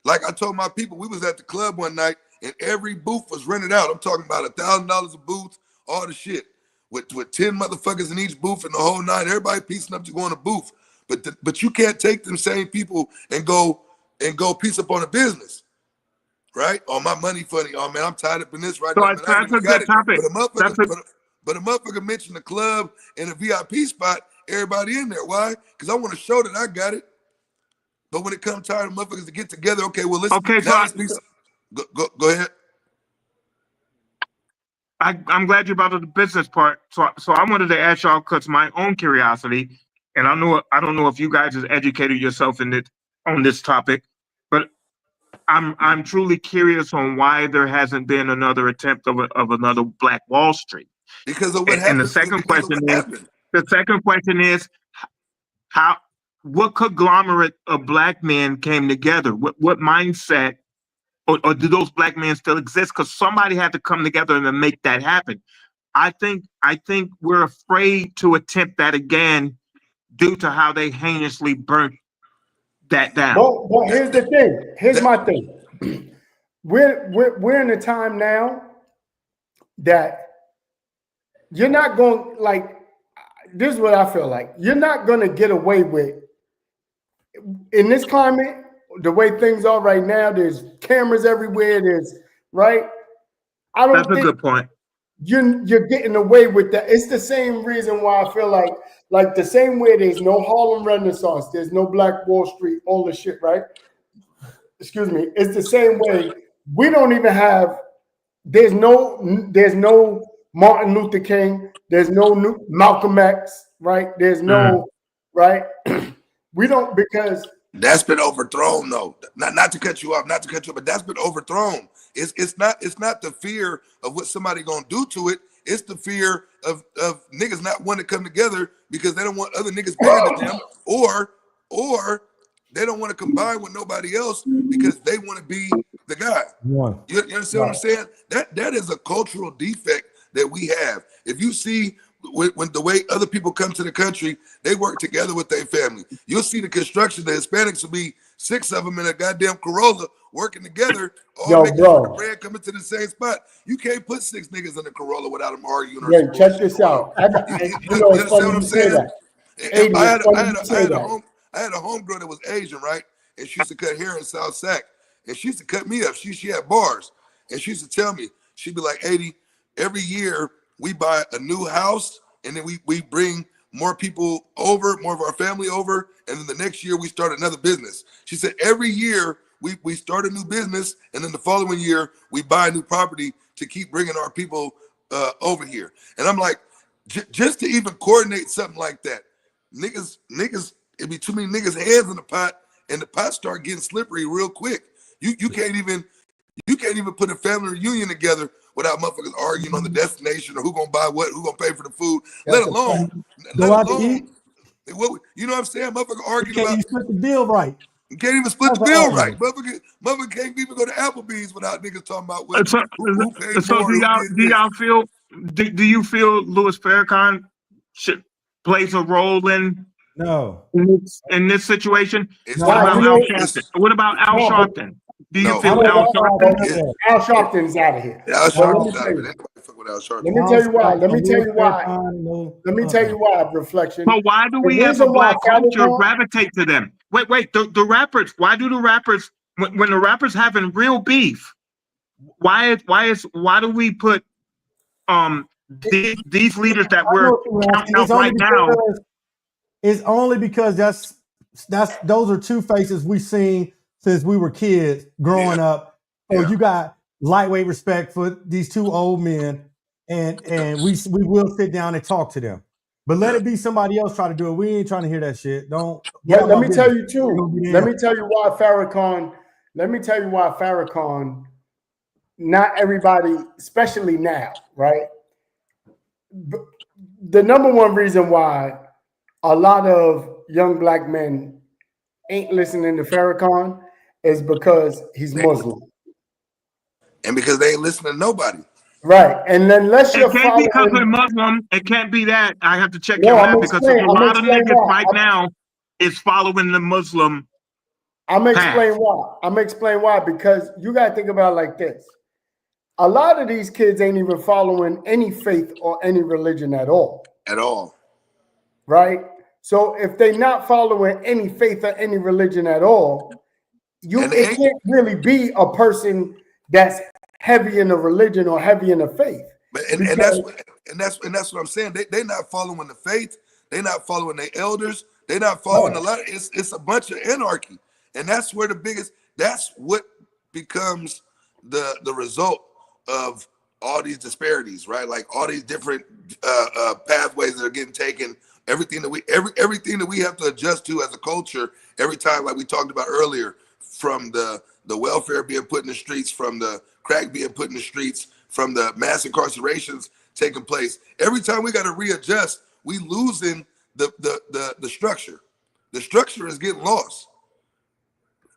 Like I told my people, we was at the club one night and every booth was rented out. I'm talking about $1,000 a booth, all the shit. With 10 motherfuckers in each booth and the whole nine, everybody piecing up to go in a booth. But you can't take them same people and go piece up on a business, right? Oh, my money funny. Oh man, I'm tied up in this right now, man. I don't that's even a got good it. topic. But a That's motherfucker, a but a motherfucker mentioned the club and a VIP spot, everybody in there. Why? Because I want to show that I got it. But when it comes time for motherfuckers to get together, okay, well let's okay. let's be. Go ahead. I'm glad you brought up the business part. So I wanted to ask y'all because my own curiosity, and I don't know if you guys has educated yourself in it on this topic, but I'm truly curious on why there hasn't been another attempt of another Black Wall Street. Because of what And happened. Because of what happened. the second question is how what conglomerate of black men came together? What mindset or do those black men still exist? Because somebody had to come together and make that happen. I think we're afraid to attempt that again due to how they heinously burnt that down. But here's the thing. Here's That my thing. We're in a time now that you're not going like this is what I feel like. You're not going to get away with in this climate, the way things are right now. There's cameras everywhere. There's right. I That's don't a think good point. you're getting away with that. It's the same reason why I feel like the same way there's no Harlem Renaissance, there's no Black Wall Street, all the shit, right? Excuse me. It's the same way we don't even have. There's no Martin Luther King. There's no Malcolm X, right? There's Mm. no right. We don't because That's been overthrown, though. Not to cut you off, but that's been overthrown. It's not the fear of what somebody gonna do to it. It's the fear of niggas not wanting to come together because they don't want other niggas bigger than them, or they don't want to combine with nobody else because they want to be the guy. One. You understand what I'm saying? That is a cultural defect that we have. If you see when the way other people come to the country, they work together with their family. You'll see the construction. The Hispanics will be 6 of them in a goddamn Corolla working together, all yo, making sure the bro. bread coming to the same spot. You can't put 6 niggas in a Corolla without them arguing or Wait, some check bullshit this going on. out. You It's understand funny what I'm you say saying? that. 80, it's funny you I say had that. I had a homegirl that was Asian, right? And she used to cut hair in South Sac. And she used to cut me up. She had bars. And she used to tell me, she'd be like, 80, every year we buy a new house and then we bring more people over, more of our family over. And then the next year we start another business. She said, every year we start a new business. And then the following year we buy a new property to keep bringing our people over here. And I'm like, just to even coordinate something like that, niggas, it'd be too many niggas' hands in the pot, and the pot start getting slippery real quick. You can't even put a family reunion together without motherfuckers arguing on the destination or who gonna buy what, who gonna pay for the food. Let That's a alone, fact. Go out to eat. you know what I'm saying? Motherfucker You arguing can't about even split the bill right. you can't even split the That's an bill right. argument. Motherfucker can't even go to Applebee's without niggas talking about what So, who paid so more, who did this. do you feel Louis Farrakhan should plays a role No. in this situation? It's No, What I Nah, about you don't. Al know, Sharpton? it's What about Al no, but Sharpton? Do you no. I feel know Al Sharpton? None of that that. Al Sharpton's out of here. Al But let No, me Sharpton's out tell of it. you, Anybody fuck with Al let Sharpton. me I tell don't you why. stop Let no me tell Louis you why. Farrakhan. No. Let me tell you why, Reflection. So why do The we as a reason why black culture Farrakhan, gravitate to them? Wait, the rappers. Why do the rappers when the rappers having real beef, why do we put these leaders that I know we're what you're counting asking. out right now? It's only because those are two faces we've seen since we were kids growing up. So you got lightweight respect for these two old men, and we will sit down and talk to them. But let it be somebody else try to do it. We ain't trying to hear that shit. Don't get But out let my me business. tell you too. Let me tell you why Farrakhan. Let me tell you why Farrakhan. Not everybody, especially now, right? The number one reason why a lot of young black men ain't listening to Farrakhan is because he's Muslim. And because they ain't listening to nobody. Right. And unless It you're can't be because they're following, Muslim. It can't be that. I have to check you no, on I'm that because there's a I'm lot of explain niggas why. right now is following the Muslim I'm path. explain why. I'm explain why, because you gotta think about it like this. A lot of these kids ain't even following any faith or any religion at all. At all. Right? So if they're not following any faith or any religion at all, it can't really be a person that's heavy in the religion or heavy in the faith. And that's what I'm saying. They're not following the faith. They're not following their elders. They're not following a lot. It's a bunch of anarchy, and that's where that's what becomes the result of all these disparities, right? Like all these different pathways that are getting taken. Everything that we have to adjust to as a culture every time, like we talked about earlier, from the welfare being put in the streets, from the crack being put in the streets, from the mass incarcerations taking place. Every time we got to readjust, we losing the structure. The structure is getting lost,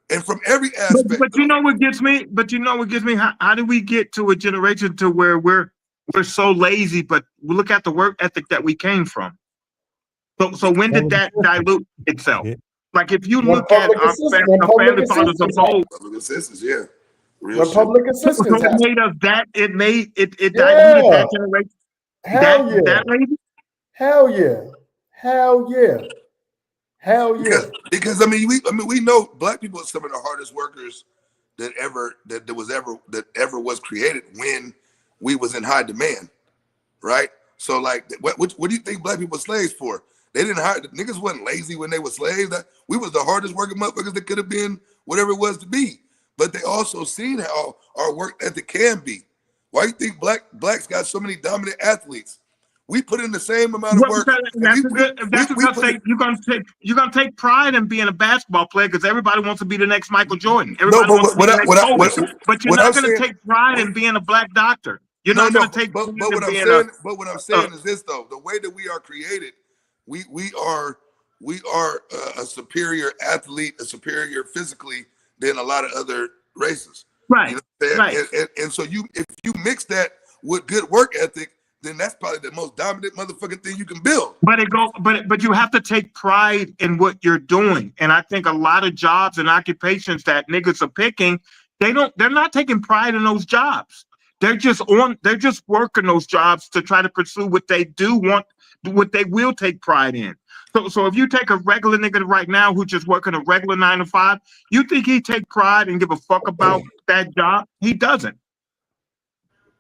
and from every aspect. But you know what gets me? How do we get to a generation to where we're so lazy, but we look at the work ethic that we came from? So when did that dilute itself? Yeah. Like if you When look at public our assistance, when public family fathers of assistance old, Public assistance, yeah. Real when shit. public so assistance it happened. made us that it diluted Yeah. that generation. Hell yeah. That lazy? Hell yeah. Hell yeah. Hell yeah. Because I mean we know black people are some of the hardest workers that ever was created when we was in high demand, right? So like, what do you think black people were slaves for? They didn't hire the niggas wasn't lazy when they were slaves. We was the hardest working motherfuckers that could have been whatever it was to be. But they also seen how our work ethic can be. Why do you think blacks got so many dominant athletes? We put in the same amount of Well, work, and that's we because put it. you're gonna take pride in being a basketball player because everybody wants to be the next Michael Jordan. No, Everybody but wants to be the next Kobe. But you're what I'm not gonna saying. take pride in being a black doctor. You're No, not no, gonna take pride but in what I'm being saying, a is this though: the way that we are created, we we are we are a superior athlete, a superior physically than a lot of other races. You right, know what I'm right. saying? And so if you mix that with good work ethic, then that's probably the most dominant motherfucking thing you can build. But you have to take pride in what you're doing. And I think a lot of jobs and occupations that niggas are picking, they're not taking pride in those jobs. They're just working those jobs to try to pursue what they do want, what they will take pride in. So if you take a regular nigga right now who's just working a regular 9 to 5, you think he take pride and give a fuck about that job? He doesn't.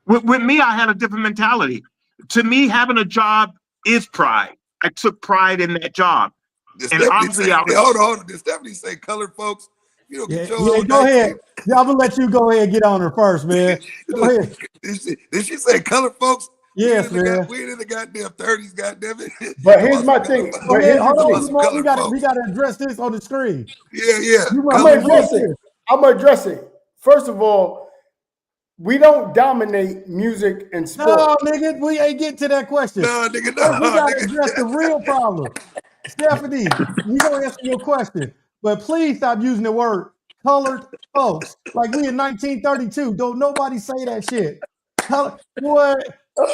With me, I had a different mentality. To me, having a job is pride. I took pride in that job. Did And Stephanie obviously, say, I was, hold on, did Stephanie say colored folks? You don't get Yeah, your yeah, own go ahead. 19. Yeah, I'm gonna let you go ahead and get on her first, man. Go ahead. Did she say colored folks? Yes, man. We ain't in the goddamn 30s, goddamn it. But Talking here's about my some thing. color, Go But ahead. here's the Hold talking on, about thing. some Jamal. We colored got we folks. gotta address this on the screen. Yeah. You I'm run gonna the Colored address folks. it. here. I'm gonna address it. First of all, we don't dominate music and No, sport. nigga, we ain't get to that question. Nah, nigga, First, we nah, gotta nigga. address the real problem. Stephanie, we gonna answer your question, but please stop using the word colored folks like we in 1932. Don't nobody say that shit. Color, what?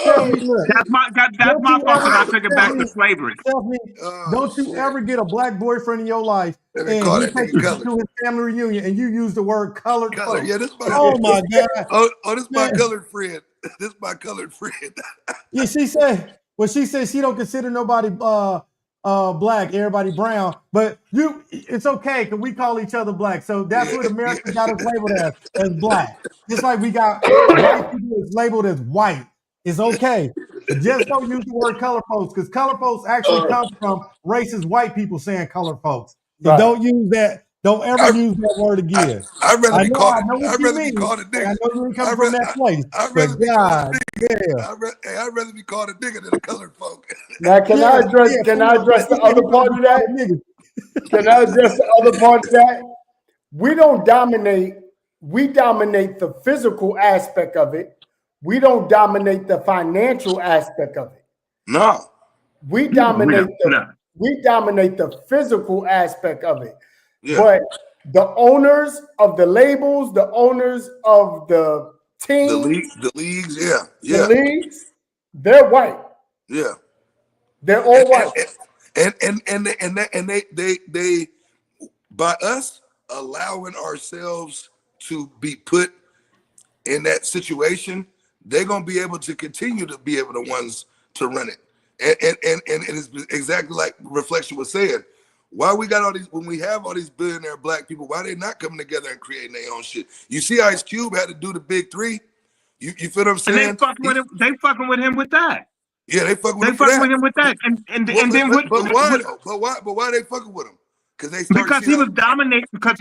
Stephanie, look. that's Don't my you fault ever, because I took it back to Stephanie, slavery. Stephanie, Oh, don't you shit. ever get a black boyfriend in your life Let me and call he that takes nigga you colored. to his family reunion and you use the word colored Color. folks. Yeah, this my Oh my God, this my man. colored friend. This my colored friend. Yeah, she said, well, she said she don't consider nobody black, everybody brown. But it's okay because we call each other black. So that's what America got us labeled as black. Just like we got white people is labeled as white. It's okay. But just don't use the word color folks, because color folks actually come from racist white people saying color folks. So Right. don't use that. Don't ever use that word again. I'd rather I be know called. what I'd you rather be mean. called a And I nigga. know you ain't coming from that place. I'd But rather be called a God, nigga. yeah. I'd rather be called a nigga than a colored folk. Now, can Yeah, I address? yeah, Can for I real. address the He said he other part wanted of to be called that? a nigga. Can I address the other part of that? We don't dominate. We dominate the physical aspect of it. We don't dominate the financial aspect of it. No. We No, dominate the no. we dominate the physical aspect of it. Yeah. But the owners of the labels, the owners of the teams, The leagues. Yeah. the Yeah. leagues, they're white. Yeah. They're And all white. they by us allowing ourselves to be put in that situation, they're gonna be able to continue to be able the ones to run it. And it's exactly like Reflection was saying. Why we got all these when we have all these billionaire black people, why they not coming together and creating their own shit? You see Ice Cube had to do the big three. You feel what I'm And they saying? fucking with him. They fucking with him with that. Yeah, they fucking with They him for fucking with that. him with that. And Well, then but why though? But why they fucking with him? Because they start because see he how was dominating. Because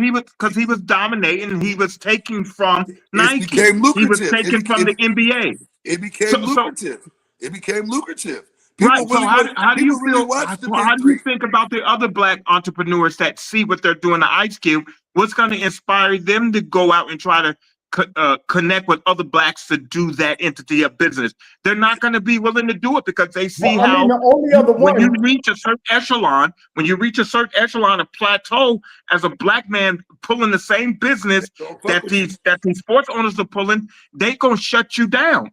he was dominating. He was taking from it Nike. became He was lucrative. taking from the NBA. It So became so lucrative. It became lucrative. right. So how do you People really feel? watched the How big do you three. think about the other black entrepreneurs that see what they're doing to Ice Cube? What's going to inspire them to go out and try to connect with other blacks to do that entity of business? They're not going to be willing to do it because they see Well, I mean, how the only other when you one. reach a certain echelon, a plateau as a black man pulling the same business Don't fuck that with you. these sports owners are pulling, they gonna shut you down.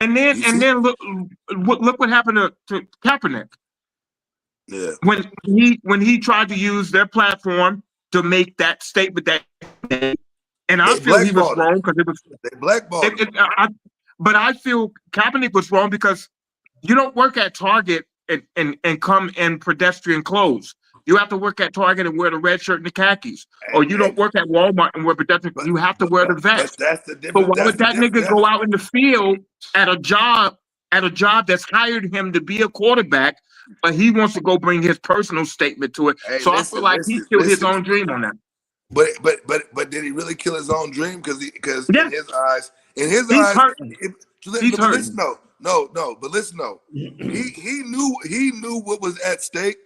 And You see? then look what happened to Kaepernick Yeah. when he tried to use their platform to make that statement that and I They feel he was blackballed him. wrong because it was They blackballed him. but I feel Kaepernick was wrong because you don't work at Target and come in pedestrian clothes. You have to work at Target and wear the red shirt and the khakis. Or you don't work at Walmart and wear pedestrian. But You have to wear the but vest. that's the But difference. why That's would the that difference. nigga go out in the field at a job that's hired him to be a quarterback, but he wants to go bring his personal statement to it. Hey, So I feel like he killed his own dream on that. But did he really kill his own dream? Because Yeah, in his he's eyes, hurting. He's but listen, hurting. no. But listen, no. He knew what was at stake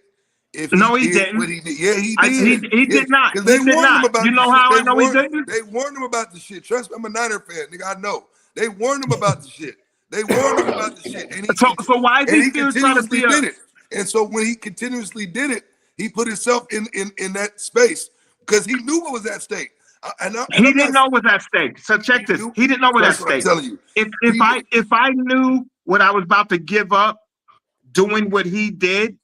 if he No, he did didn't. what he did. Yeah, he did. He Yeah, did not. because He they did warned him not. You about the know shit. how I know he didn't? They warned him about the shit. Trust me, I'm a Niner fan, nigga. I know. They warned him about the shit. They warned him about the shit, and So why is he he still trying to continuously be a? did it. And so when he continuously did it, he put himself in that space because he knew what was at stake. And He I'm didn't not. know what at stake. So He check this. knew. He didn't know what at That's what I'm stake. telling you. If He knew. if I knew what I was about to give up doing what he did,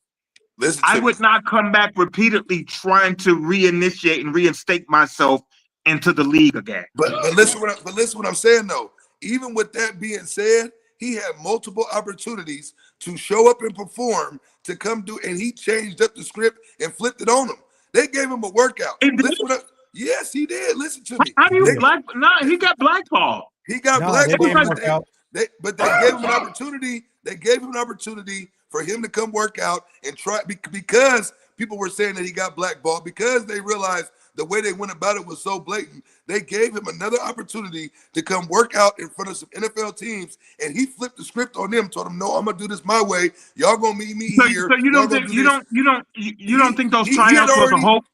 Listen I to me. would not come back repeatedly trying to reinitiate and reinstate myself into the league again. But listen what I'm saying though. Even with that being said, he had multiple opportunities to show up and perform to come do, and he changed up the script and flipped it on them. They gave him a workout. He did? Yes, he did. Listen to me. How do you Yeah. black? No, he got blackballed. He got No, they blackballed, didn't Because work out. they gave him an opportunity. They gave him an opportunity for him to come work out and try because people were saying that he got blackballed because they realized the way they went about it was so blatant. They gave him another opportunity to come work out in front of some NFL teams, and he flipped the script on them. Told them, "No, I'm gonna do this my way. Y'all gonna meet me here. so you Y'all don't gonna think do this." you don't think those He had tryouts was a already hoax?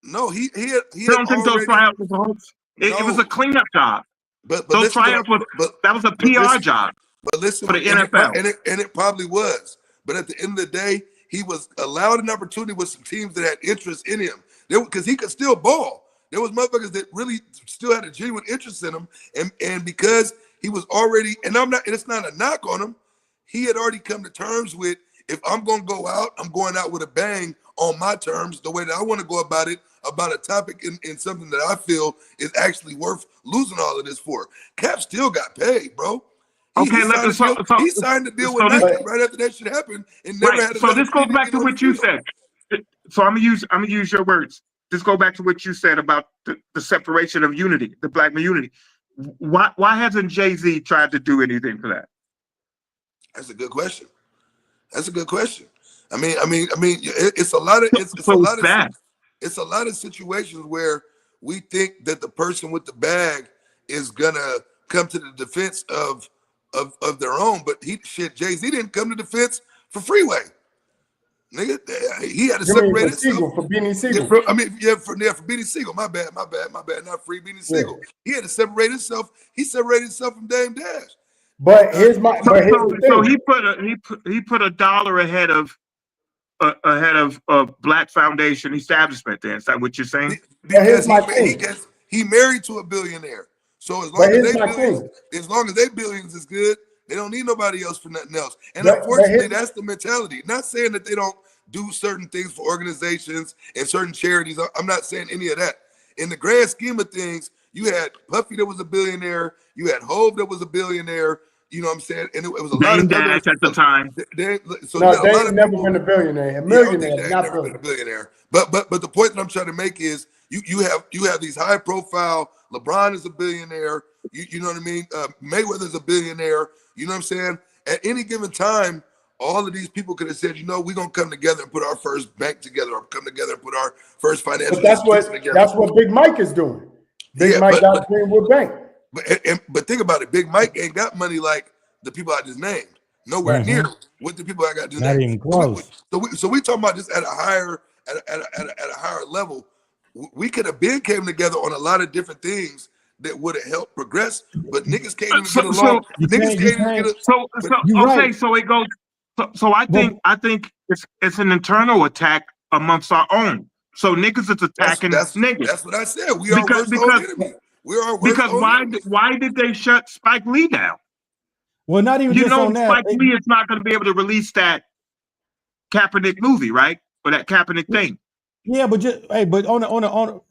no. He You had don't think those already tryouts was a hoax? It was no. a cleanup job. But Those listen, tryouts was that was a but PR listen. job But listen, for the and NFL. it probably was. But at the end of the day, he was allowed an opportunity with some teams that had interest in him. Because he could still ball. There was motherfuckers that really still had a genuine interest in him. And because he was already, and it's not a knock on him, he had already come to terms with, if I'm gonna go out, I'm going out with a bang on my terms, the way that I want to go about it, about a topic in something that I feel is actually worth losing all of this for. Cap still got paid, bro. Okay, He signed the deal with so this, Nike right after that shit happened, and never right. had So another this goes penny back again to on what his you deal. said. So I'm gonna use your words. This go back to what you said about the separation of unity, the black community. Why hasn't Jay-Z tried to do anything for that? That's a good question. That's a good question. It's a lot of So it's bad. it's a lot of situations where we think that the person with the bag is gonna come to the defense of their own, but Jay-Z didn't come to defense for Freeway. Nigga, he had to You mean separate for himself. Siegel, for Beanie Yeah, Siegel? for Beanie Siegel. My bad. Not Free Beanie Yeah. Siegel. He had to separate himself. He separated himself from Dame Dash. But here's So the thing. he put a dollar ahead of Black Foundation establishment. Then is that what you're saying? But here's Because my thing. he married to a billionaire. So But here's my thing. as long as they billions is good, they don't need nobody else for nothing else. And But unfortunately, that's the mentality. Not saying that they don't do certain things for organizations and certain charities. I'm not saying any of that. In the grand scheme of things, you had Puffy that was a billionaire. You had Hove that was a billionaire. You know what I'm saying? And it was a lot Dame of other. Dash at the time. So you no, had a lot Dame of never people. been a billionaire. A Yeah, I don't think millionaire, Dame not never been a billionaire. billionaire. But the point that I'm trying to make is you have these high profile. LeBron is a billionaire. You know what I mean? Mayweather's a billionaire. You know what I'm saying? At any given time, all of these people could have said, we're gonna come together and put our first bank together, or come together and put our first financial But institution together. that's what Big Mike is doing. Big Mike got Greenwood Bank. But think about it. Big Mike ain't got money like the people I just named. Nowhere near what the people I got just Not named. even close. So we talking about this at a higher level. We could have been came together on a lot of different things that would have helped progress, but niggas can't even get along. Niggas can't even get a. You're right. Okay, so it goes. So I think it's an internal attack amongst our own. So niggas is attacking niggas. That's what I said. We are our worst own enemy. We're our worst Because own enemy. why did they shut Spike Lee down? Well, not even just on that. Spike Lee is not going to be able to release that Kaepernick movie, right? Or that Kaepernick thing. Yeah, but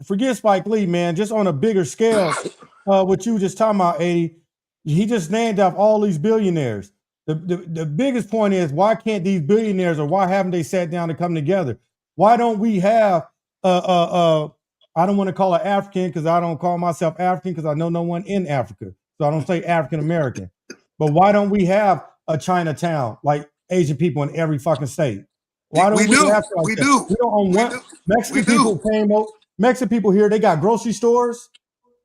forget Spike Lee, man. Just on a bigger scale, what you were just talking about, 80, he just named off all these billionaires. The biggest point is, why can't these billionaires, or why haven't they sat down to come together? Why don't we have I don't want to call it African, because I don't call myself African, because I know no one in Africa, so I don't say African American. But why don't we have a Chinatown like Asian people in every fucking state? Why don't we have to? We do. We don't own one. Mexican people came over. Mexican people here, they got grocery stores.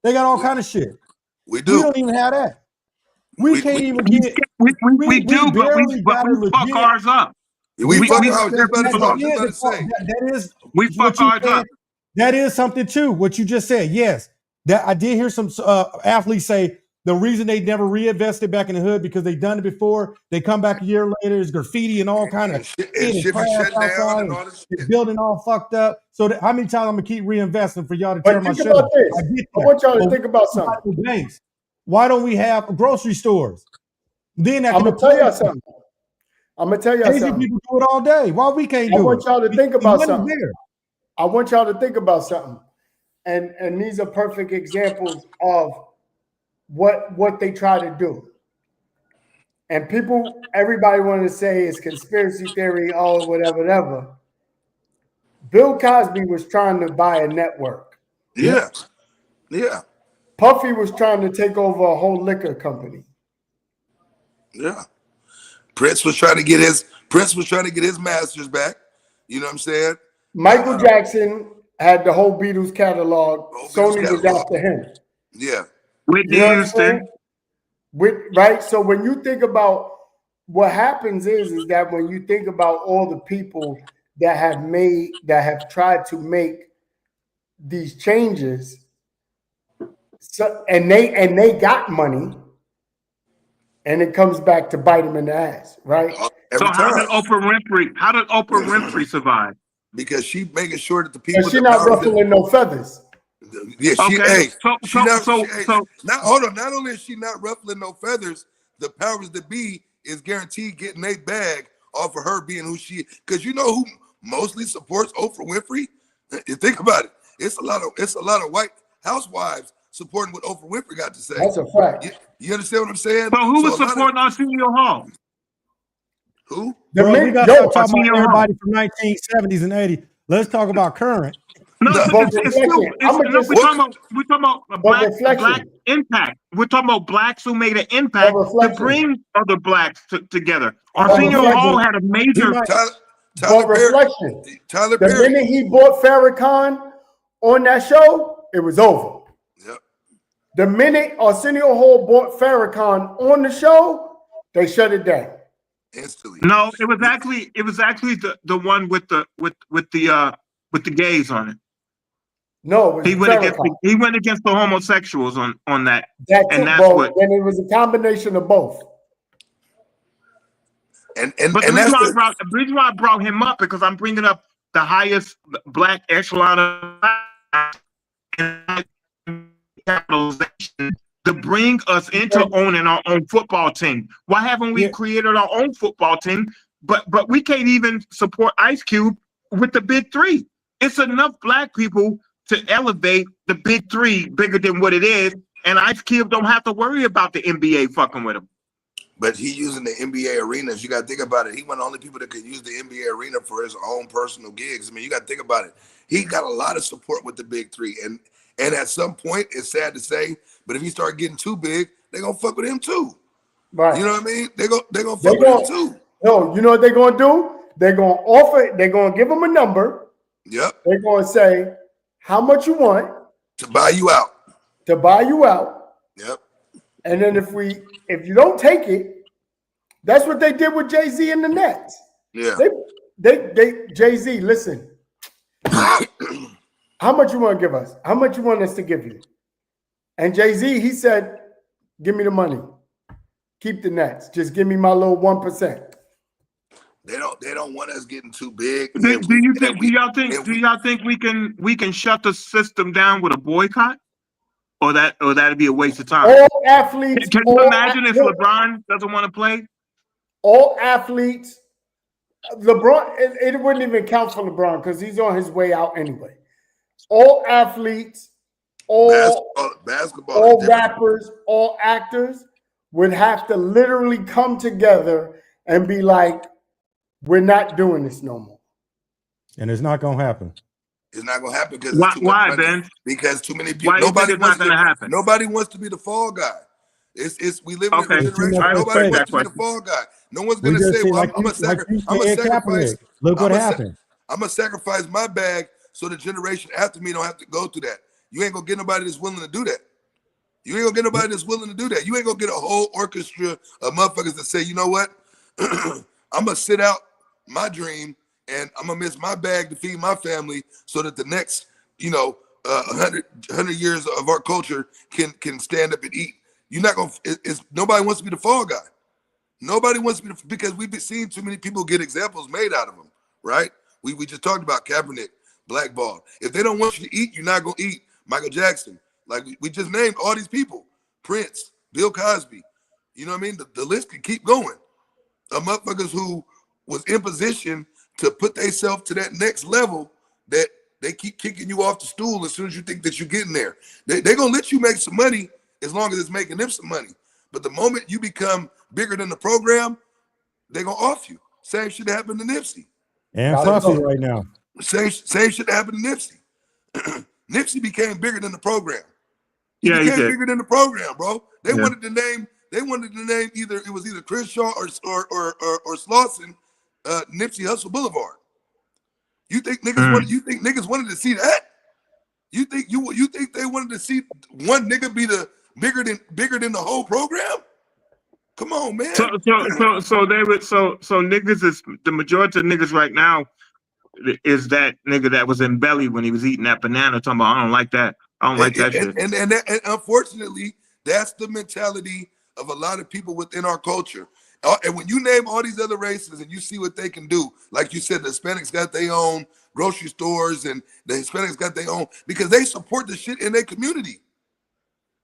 They got all kind of shit. We do. We don't even have that. We can't even get. We do, but we fuck ours up. We fuck ours. We fuck ours up. That is something too. What you just said, yes. That I did hear some athletes say the reason they never reinvested back in the hood because they done it before. They come back a year later, there's graffiti and all kind of shit and trash outside, and the building all fucked up. So how many times I'm gonna keep reinvesting for y'all to tear my shit up? I want y'all to think about something. Banks. Why don't we have grocery stores? Then I'm gonna tell y'all something. Asian people do it all day. Why we can't do it? I want y'all to think about something. I want y'all to think about something. And these are perfect examples of what they try to do. And everybody want to say is conspiracy theory, whatever. Bill Cosby was trying to buy a network. Yeah. Puffy was trying to take over a whole liquor company. Yeah. Prince was trying to get his masters back. You know what I'm saying? Michael Jackson had the whole Beatles catalog. Sony was after him. Yeah. Whitney Houston. Right. So when you think about what happens is that when you think about all the people that have tried to make these changes, and they got money, and it comes back to bite them in the ass, right? How did Oprah Winfrey survive? Because she making sure that the people. She's not ruffling no feathers. Yeah, so hold on. Not only is she not ruffling no feathers, the powers that be is guaranteed getting a bag off of her being who she is. Because you know who mostly supports Oprah Winfrey? You think about it. It's a lot of white housewives supporting what Oprah Winfrey got to say. That's a fact. You understand what I'm saying? So who was supporting Arsenio Hall? Who? Bro, we got to stop talking Arsenio about Hall. everybody from 1970s and 80s. Let's talk about current. No, No, but it's still, no, we're talking about a black impact. We're talking about blacks who made an impact to bring other blacks together. Arsenio Hall had a major. But reflection. The minute he bought Farrakhan on that show, it was over. Yep. The minute Arsenio Hall bought Farrakhan on the show, they shut it down instantly. No, it was actually the one with the gays on it. No, he went against the homosexuals on that. Then it was a combination of both. But the reason why I brought him up because I'm bringing up the highest black echelon of capitalization to bring us into owning our own football team. Why haven't we created our own football team? But we can't even support Ice Cube with the big three. It's enough black people to elevate the big three bigger than what it is, and Ice Cube don't have to worry about the NBA fucking with him. But he using the NBA arenas. You got to think about it. He one of the only people that could use the NBA arena for his own personal gigs. I mean, you got to think about it. He got a lot of support with the big three, and at some point, it's sad to say, but if he start getting too big, they're gonna fuck with him too. Right. You know what I mean? They're gonna fuck with him too. No, you know what they're gonna do? They're gonna offer. They're gonna give him a number. Yep. They're gonna say how much you want to buy you out. Yep. And then if you don't take it, that's what they did with Jay-Z and the Nets. Yeah. They Jay-Z, listen. How much you want to give us? How much you want us to give you? And Jay-Z, he said, give me the money. Keep the Nets. Just give me my little 1%. They don't want us getting too big. Do y'all think we can shut the system down with a boycott? Or that'd be a waste of time. All athletes. Can you imagine if LeBron doesn't want to play? All athletes. LeBron, it wouldn't even count for LeBron because he's on his way out anyway. All athletes, all basketball, all rappers, all actors would have to literally come together and be like, we're not doing this no more. And it's not gonna happen. It's not gonna happen because why, Ben? Because too many people. Nobody wants to be the fall guy. We live in a generation. Nobody wants to be the fall guy. No one's gonna say, "Well, I'm gonna sacrifice." Look what happened. I'm gonna sacrifice my bag so the generation after me don't have to go through that. You ain't gonna get nobody that's willing to do that. You ain't gonna get nobody that's willing to do that. You ain't gonna get a whole orchestra of motherfuckers that say, you know what? I'm gonna sit out my dream and I'm gonna miss my bag to feed my family so that the next, 100 years of our culture can stand up and eat. You're not gonna. Nobody wants to be the fall guy. Nobody wants to be because we've been seeing too many people get examples made out of them. Right? We just talked about Kaepernick, blackballed. If they don't want you to eat, you're not gonna eat. Michael Jackson, like we just named all these people. Prince, Bill Cosby. You know what I mean? The list can keep going. Motherfuckers who was in position to put themselves to that next level that they keep kicking you off the stool as soon as you think that you're getting there. They're going to let you make some money as long as it's making them some money. But the moment you become bigger than the program, they're going to off you. Same shit happened to Nipsey. And Puffy right now. Same shit happened to Nipsey. Nipsey became bigger than the program. He became bigger than the program, bro. They wanted to name either Crenshaw or Slauson, Nipsey Hussle Boulevard. You think niggas wanted to see that? You think they wanted to see one nigga be bigger than the whole program? Come on, man. So niggas is the majority of niggas right now is that nigga that was in Belly when he was eating that banana talking about I don't like that. I don't like that shit. And unfortunately, that's the mentality of a lot of people within our culture. And when you name all these other races and you see what they can do, like you said, the Hispanics got their own grocery stores and the Hispanics got their own because they support the shit in their community.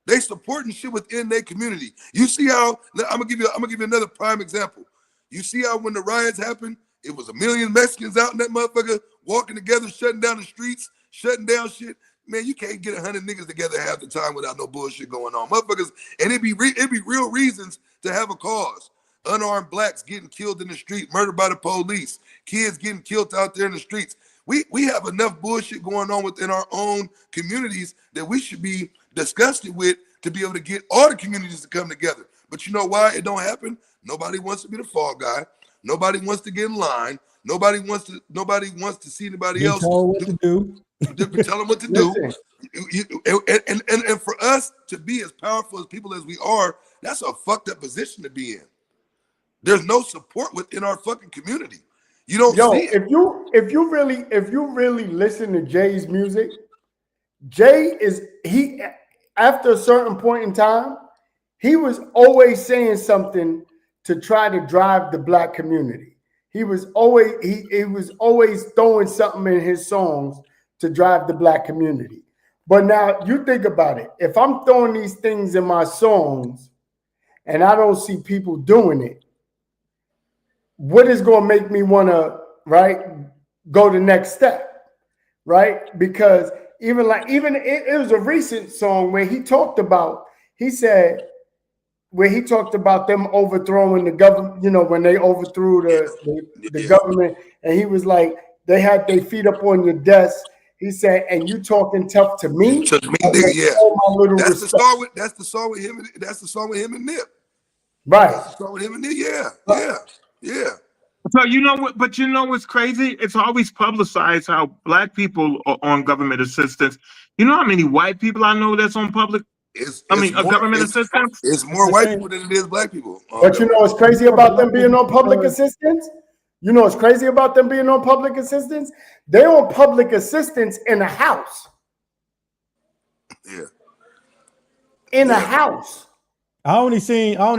They supporting shit within their community. You see how I'm gonna give you another prime example. You see how when the riots happened, it was 1 million Mexicans out in that motherfucker walking together, shutting down the streets, shutting down shit. man, you can't get 100 niggas together half the time without no bullshit going on, motherfuckers. And it'd be real reasons to have a cause. Unarmed blacks getting killed in the street, murdered by the police, kids getting killed out there in the streets. We have enough bullshit going on within our own communities that we should be disgusted with to be able to get all the communities to come together. But you know why it don't happen? Nobody wants to be the fall guy. Nobody wants to get in line. Nobody wants to see anybody Be else told what to do. tell them what to do. And for us to be as powerful as people as we are, that's a fucked up position to be in. There's no support within our fucking community. You don't see it. If you really listen to Jay's music, Jay after a certain point in time, he was always saying something to try to drive the black community. He was always throwing something in his songs to drive the black community. But now you think about it. If I'm throwing these things in my songs and I don't see people doing it, what is going to make me want to, right, go the next step, right? Because it was a recent song where he talked about them overthrowing the government, you know, when they overthrew the government, and he was like, they had their feet up on your desk. He said, and you talking tough to me? To me, nigga, yeah. That's the song with him. That's the song with him and Nip. Right. That's the song with him and Nip. Yeah. So you know what? But you know what's crazy? It's always publicized how black people are on government assistance. You know how many white people I know that's on public? Government assistance. It's more white people than it is black people. But you know what's crazy about them being on public assistance? You know what's crazy about them being on public assistance? They're on public assistance in a house. Yeah. In a house. I only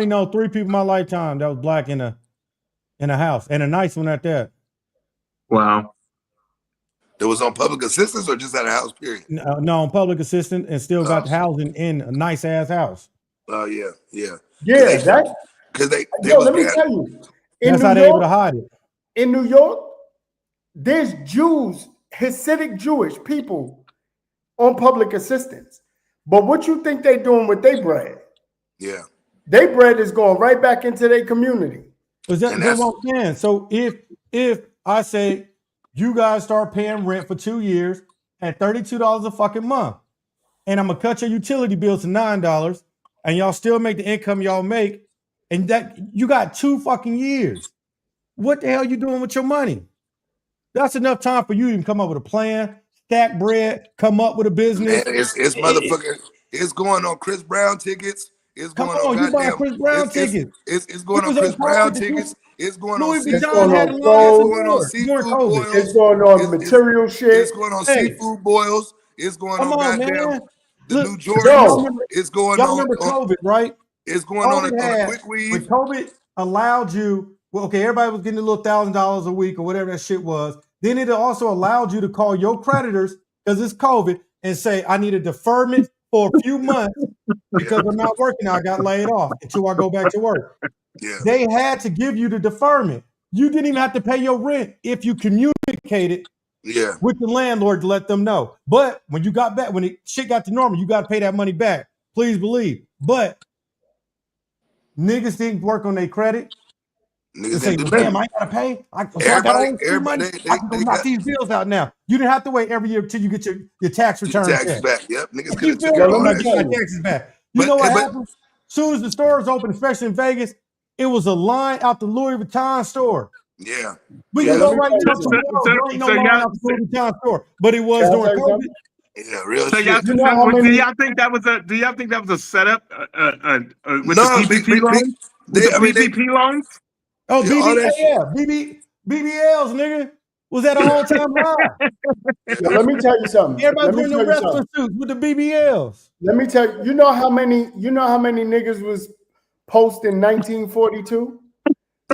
know 3 people in my lifetime that was black in a house, and a nice one at that. Wow. That was on public assistance or just at a house, period? No, on public assistance, and still got the housing in a nice ass house. Oh, yeah. Yeah, because they let me tell you. That's how they're able to hide it. In New York, there's Jews, Hasidic Jewish people on public assistance. But what you think they're doing with their bread? Yeah. Their bread is going right back into their community. That's what I'm saying. So if I say you guys start paying rent for 2 years at $32 a fucking month, and I'm gonna cut your utility bill to $9, and y'all still make the income y'all make, and that you got 2 fucking years. What the hell you doing with your money? That's enough time for you to come up with a plan, stack bread, come up with a business. Man, it's motherfucking. It's going on Chris Brown tickets. It's going on you buying Chris Brown tickets. It's going on Chris Brown tickets. It's going on seafood. It's going on seafood boils. It's going on material shit. It's going on seafood boils. It's going on goddamn the New Jordans. It's going on. Y'all remember COVID, right? It's going on a quick weave. When COVID allowed you, everybody was getting a little $1,000 a week or whatever that shit was. Then it also allowed you to call your creditors, because it's COVID, and say, I need a deferment for a few months because I'm not working. I got laid off until I go back to work. Yeah. They had to give you the deferment. You didn't even have to pay your rent if you communicated with the landlord to let them know. But when you got back, when shit got to normal, you got to pay that money back. Please believe. But niggas didn't work on their credit. Niggas say, damn, I gotta pay. I got all this money. I can go knock these bills out now. You didn't have to wait every year till you get your tax return back. Yep, niggas could have taken taxes back. You know what happened? As soon as the stores opened, especially in Vegas, it was a line out the Louis Vuitton store. Yeah. We can go right now. There ain't no line out the Louis Vuitton store, but it was during COVID. Yeah, real so shit. Do y'all think that was a setup with the PPP loans? PPP loans? Oh, BBLs, nigga, was at an all-time high. Let me tell you something. Everybody wearing the wrestler suits with the BBLs. Let me tell you. You know how many niggas was posting 1942?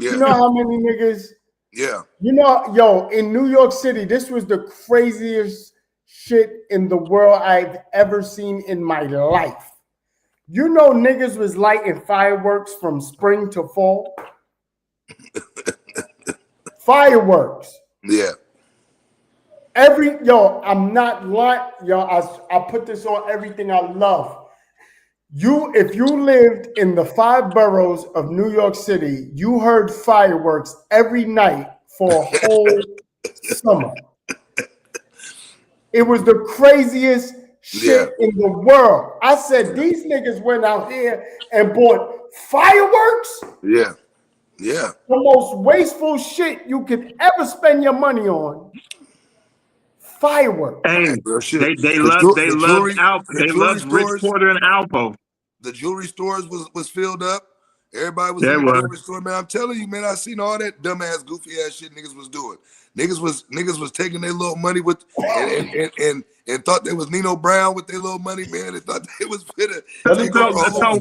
Yeah. You know how many niggas? Yeah. You know, in New York City, this was the craziest shit in the world I've ever seen in my life. You know, niggas was lighting fireworks from spring to fall. Fireworks. Yeah. I'm not lying, yo. I put this on everything I love. If you lived in the 5 boroughs of New York City, you heard fireworks every night for a whole summer. It was the craziest shit in the world. I said, these niggas went out here and bought fireworks. Yeah. Yeah. The most wasteful shit you could ever spend your money on. Fireworks. Hey, Real shit. they The jewelry loved Rich stores, Porter and Alpo. the jewelry stores was filled up. Everybody was Yeah, in it the was. jewelry store, man. I'm telling you, man, I seen all that dumbass, goofy ass shit niggas was doing. Niggas was taking their little money with and thought they was Nino Brown with their little money, man. They thought they was finna take over a So whole.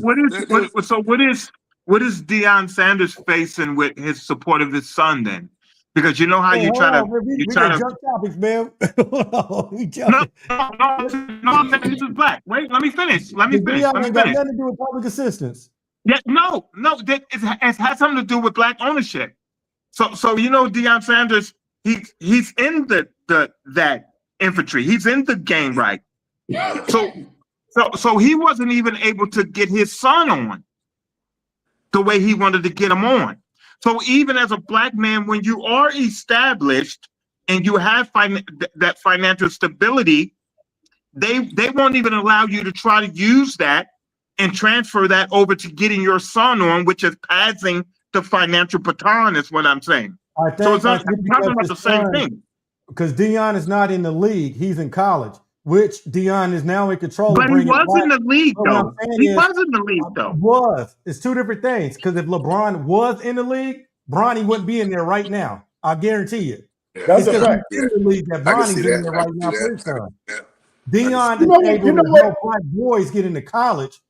what is Deion Sanders facing with his support of his son then? Because you know how Hey, you hold try to on, man. you We try can to jump topics, man. Hold on, we no, jumping. I'm saying this is black. Wait, let me finish. Let me The finish. Dion Let me ain't got finish. nothing to do with public assistance. Yeah, no, it has something to do with black ownership. So you know, Deion Sanders, he's in that infantry. He's in the game, right? So he wasn't even able to get his son on the way he wanted to get him on. So even as a black man, when you are established and you have that financial stability, they won't even allow you to try to use that and transfer that over to getting your son on, which is passing the financial baton, is what I'm saying. So it's I not think talking because about his the same son, thing. because Dion is not in the league, he's in college, which Dion is now in control of But he bringing was black. in the league, But what I'm though. saying He is, was in the league, though. it's two different things. Because if LeBron was in the league, Bronny wouldn't be in there right now. I guarantee you. That's It's a because fact. he's in the league that I can see Bronny's in that. there I right can see now for that. his son. Yeah. Dion You is know, able you know to what? help black boys get into college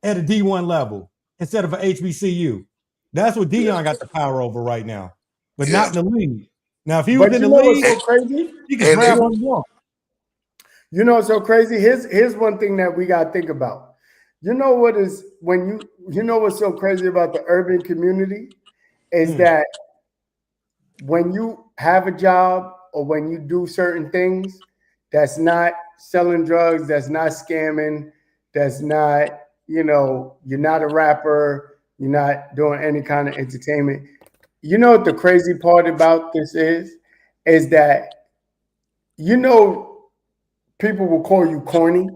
at a D1 level instead of an HBCU. That's what Dion got the power over right now, but Yeah. not in the league. Now, if he was But in you the know what's league, so crazy? he could And grab if what he wants. You know what's so crazy? Here's one thing that we gotta think about. You know what is when you know what's so crazy about the urban community is that when you have a job or when you do certain things that's not selling drugs, that's not scamming, that's not, you're not a rapper, you're not doing any kind of entertainment. You know what the crazy part about this is that you know people will call you corny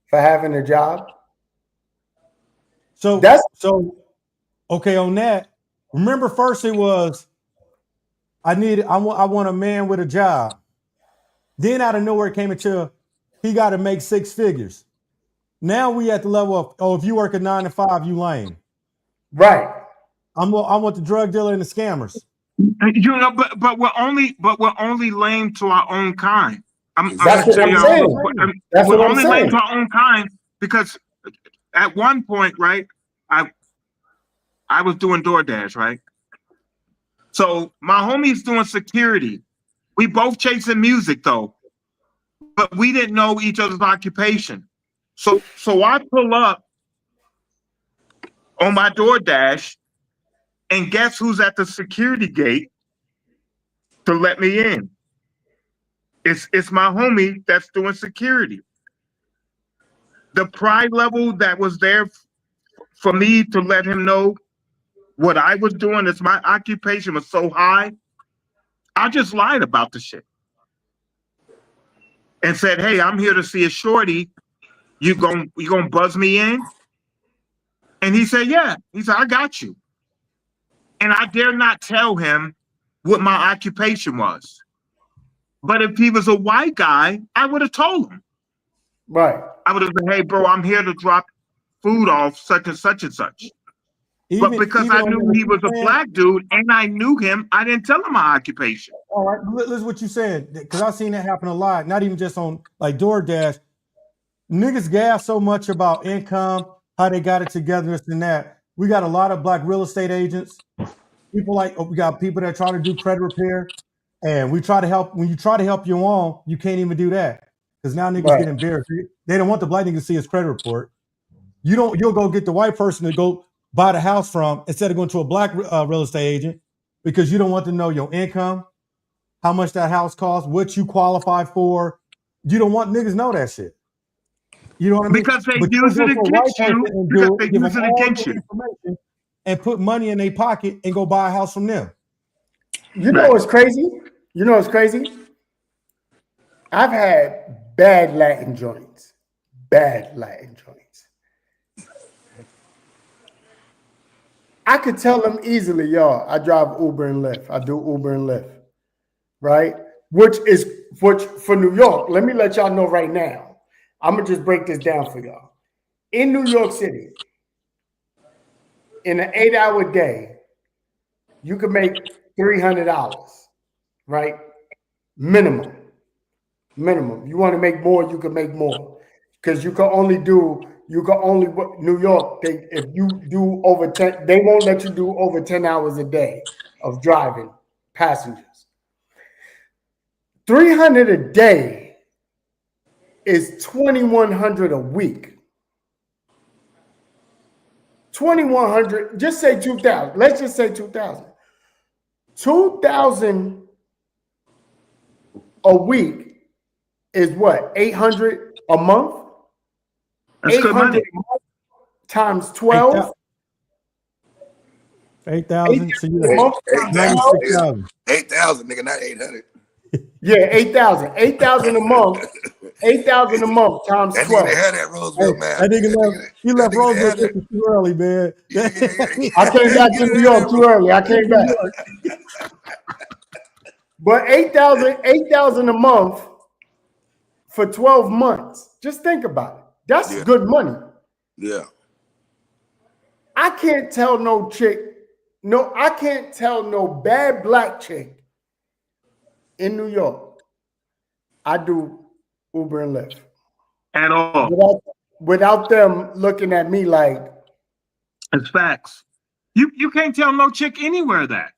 for having a job. So, That's okay, on that, remember first it was I want a man with a job. Then out of nowhere it came into he got to make 6 figures. Now we at the level of, oh, if you work a 9 to 5, you lame. right. I want the drug dealer and the scammers. You know, but we're only lame to our own kind. I'm That's gonna what tell I'm y'all, saying. That's we're what I'm only lame saying. to our own kind because at one point, right, I I was doing DoorDash, right? So my homie's doing security. We both chasing music though, but we didn't know each other's occupation. So I pull up on my DoorDash, and guess who's at the security gate to let me in? It's my homie that's doing security. The pride level that was there for me to let him know what I was doing as my occupation was so high, I just lied about the shit and said, "Hey, I'm here to see a shorty. You gonna buzz me in?" And he said, "Yeah." He said, "I got you." And I dare not tell him what my occupation was. But if he was a white guy, I would have told him. Right. I would have said, "Hey, bro, I'm here to drop food off such and such and such." But because Even I on knew what he you was a saying, black dude and I knew him, I didn't tell him my occupation. all right, listen what you said, because I've seen that happen a lot, not even just on like DoorDash. Niggas gas so much about income, how they got it together, this and that. We got a lot of black real estate agents. We got people that try to do credit repair, and we try to help. When you try to help your own, you can't even do that because now niggas Right. get embarrassed. They don't want the black nigga to see his credit report. You'll go get the white person to go buy the house from instead of going to a black real estate agent because you don't want to know your income, how much that house costs, what you qualify for. You don't want niggas know that shit. You know what I mean? Because they But you'll use go it to a white against person you. and Because do they it, give them use it all against your you. information, and put money in their pocket and go buy a house from them. You know what's crazy? You know what's crazy? I've had bad Latin joints. Bad Latin joints. I could tell them easily, y'all, I drive Uber and Lyft. I do Uber and Lyft, right? Which for New York, let me let y'all know right now. I'm going to just break this down for y'all. In New York City, in an 8-hour day, you can make $300, right? Minimum. You want to make more, you can make more. Because New York, if you do over 10, they won't let you do over 10 hours a day of driving passengers. 300 a day is 2,100 a week. 2,100, just say 2,000. Let's just say 2,000. 2,000 a week is what? 800 a month? That's good 800 money. a month times 12. 8,000. So you A got month times 12. 96,000. 8,000, nigga, not 800. Yeah, 8,000. 8,000 a month. 8,000 a month times That nigga 12. done had that Hey, Roseville math. that nigga left. He That left nigga done Roseville had that. just too early, man. I came back to New York too early. I came back. New York. But 8,000 a month for 12 months. Just think about it. That's Yeah. good money. Yeah. I can't tell no chick, I can't tell no bad black chick in New York. I do Uber and Lyft. At all. Without them looking at me like, It's facts. You can't tell no chick anywhere that.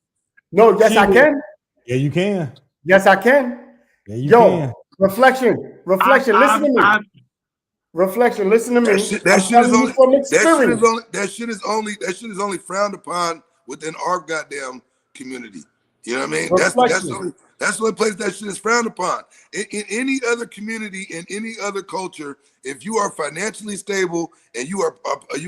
no, yes, I Shit. can. Yeah, you can. Yes, I can. Yeah, you Yo, can. reflection, listen to me. Reflection, listen to me. That I'm shit is telling you only from that experience. shit is only frowned upon within our goddamn community. You know what I mean? Reflection. That's the only place that shit is frowned upon. In any other community, in any other culture, if you are financially stable and you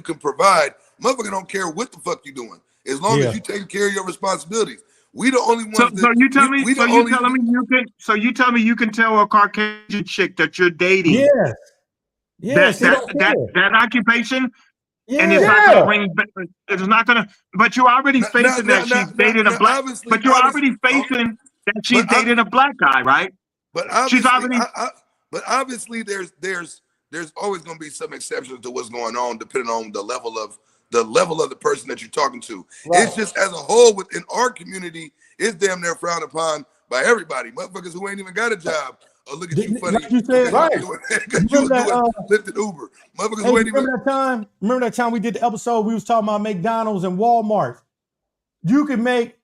can provide, motherfucker don't care what the fuck you doing, as long as Yeah. you taking care of your responsibilities. We the only So ones that you tell me. we the So you only telling me you can. So you tell me you can tell a Caucasian chick that you're dating Yes. Yes. that He that don't that care. that occupation, and it's Yeah. not going to Yeah. bring. It's not going to. But you're already facing that she's dated a black. obviously, But you're already facing that she's but dated a black guy, right? But She's obviously, already. there's always going to be some exceptions to what's going on, depending on the level of the person that you're talking to. Right. It's just as a whole within our community, it's damn near frowned upon by everybody. Motherfuckers who ain't even got a job or look at you funny Like you said, Right. because you was remember that, doing Lyft and Uber. Motherfuckers hey, who ain't even. remember that time we did the episode, we was talking about McDonald's and Walmart. You could make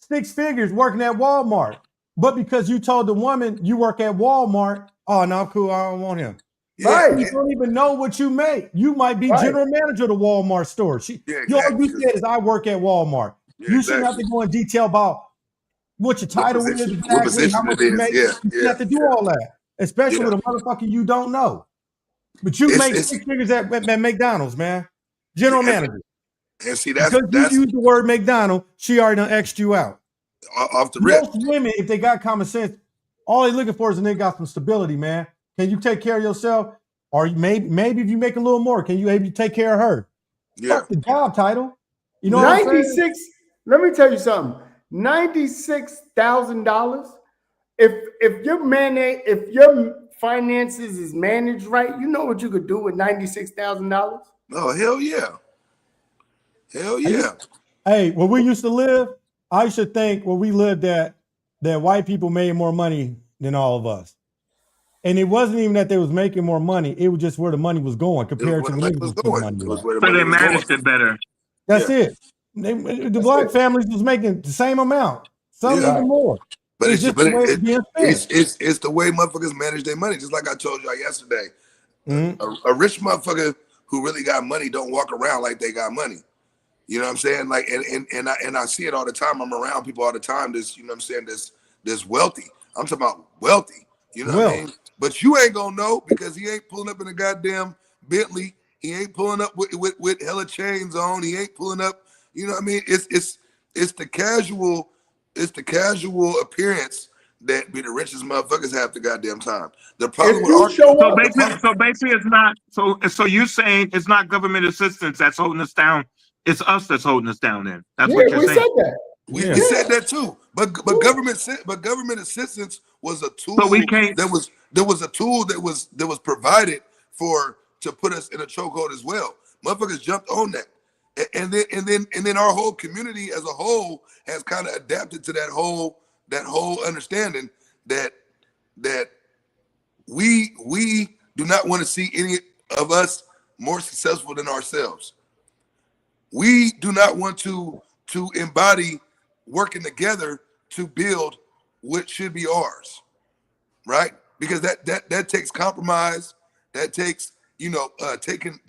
6 figures working at Walmart. But because you told the woman you work at Walmart, oh no, cool, I don't want him. Yeah, Right. You don't even know what you make. You might be Right. general manager of the Walmart store. yeah, All you exactly. said is I work at Walmart. Yeah, You shouldn't have exactly. to go in detail about what your title is What exactly, how position much it you is? make. Yeah, You shouldn't have to do all that, especially yeah. with a motherfucker you don't know. But you make It's 6 figures at McDonald's, man. General manager. and see Because you that's use the word McDonald, she already done X'd you out. off the rip. Most women, if they got common sense, all they looking for is a nigga got some stability, man. Can you take care of yourself? Or maybe if you make a little more, can you able to take care of her? Yeah. Fuck the job title. You know what I'm saying? 96. Let me tell you something. $96,000. If your finances is managed right, you know what you could do with $96,000. Oh, hell yeah. Hell yeah. Hey, where we used to live, I used to think where we lived at that white people made more money than all of us. And it wasn't even that they was making more money. It was just where the money was going It was compared where to the the money niggas was was putting going. money It was in. where the So money they was going. managed it better. That's Yeah. it. The black families was making the same amount, some Yeah. even more. But It's just the way it's being spent. it's the way motherfuckers manage their money. Just like I told y'all yesterday, Mhm. a rich motherfucker who really got money don't walk around like they got money. You know what I'm saying? Like, and I see it all the time. I'm around people all the time. This, you know what I'm saying? that's wealthy. I'm talking about wealthy. You know what I mean? But you ain't gonna know because he ain't pulling up in a goddamn Bentley. He ain't pulling up with hella chains on. He ain't pulling up. You know what I mean? It's the casual appearance that be the richest motherfuckers have the goddamn time. The problem If with you our show So up, basically, it's not. So you're saying it's not government assistance that's holding us down. It's us that's holding us down. Then that's yeah, what you're we said saying. that. we Yeah. said that too, but government assistance was a So we tool can't. that was provided for to put us in a chokehold as well. Motherfuckers jumped on that, and then our whole community as a whole has kind of adapted to that whole understanding that we do not want to see any of us more successful than ourselves. We do not want to embody working together to build what should be ours, right? Because that takes compromise, that takes taking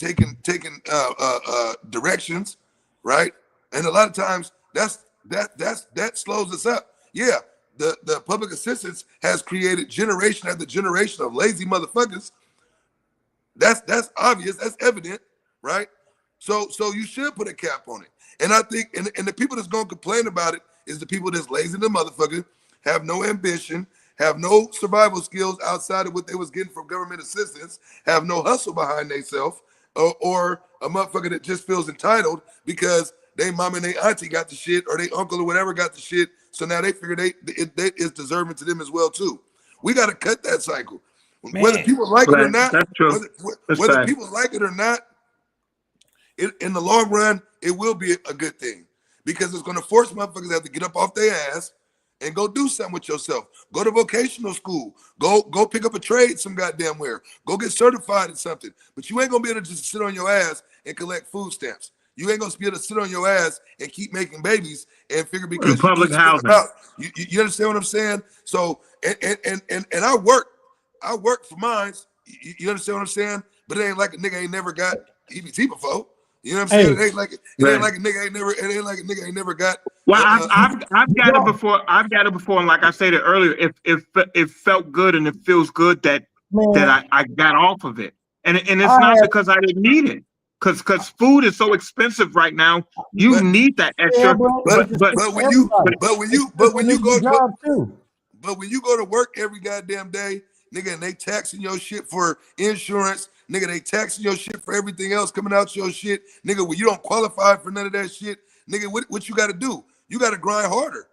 directions, right? And a lot of times that slows us up. Yeah, the public assistance has created generation after generation of lazy motherfuckers. That's obvious. That's evident, right? So you should put a cap on it. And I think, and the people that's gonna complain about it is the people that's lazy the motherfucker, have no ambition, have no survival skills outside of what they was getting from government assistance, have no hustle behind themselves, or a motherfucker that just feels entitled because they mom and they auntie got the shit, or they uncle or whatever got the shit. So now they figure it's deserving to them as well too. We got to cut that cycle. Whether Man. people like it or Right. not, That's true. That's whether fact. people like it or not, in the long run, it will be a good thing because it's going to force motherfuckers to have to get up off their ass and go do something with yourself. Go to vocational school. Go pick up a trade some goddamn where. Go get certified in something. But you ain't going to be able to just sit on your ass and collect food stamps. You ain't going to be able to sit on your ass and keep making babies and figure In because you public keep spitting them housing. out. You understand what I'm saying? So, and I work for mine. You understand what I'm saying? But it ain't like a nigga ain't never got EBT before. You know what I'm saying? Hey, It ain't like a nigga ain't never got. Well, I've got it before. I've got it before, and like I said earlier, if it felt good and it feels good that man, I got off of it, and I it's not have, because I didn't need it, because food is so expensive right now. You But need that yeah, extra, bro, but it's but expensive but for when you everybody. It's expensive when when you they go get jobs too. but when you go to work every goddamn day, nigga, and they taxing your shit for insurance, nigga, they taxing your shit for everything else coming out your shit, nigga. When you don't qualify for none of that shit, nigga, what you got to do? You got to grind harder.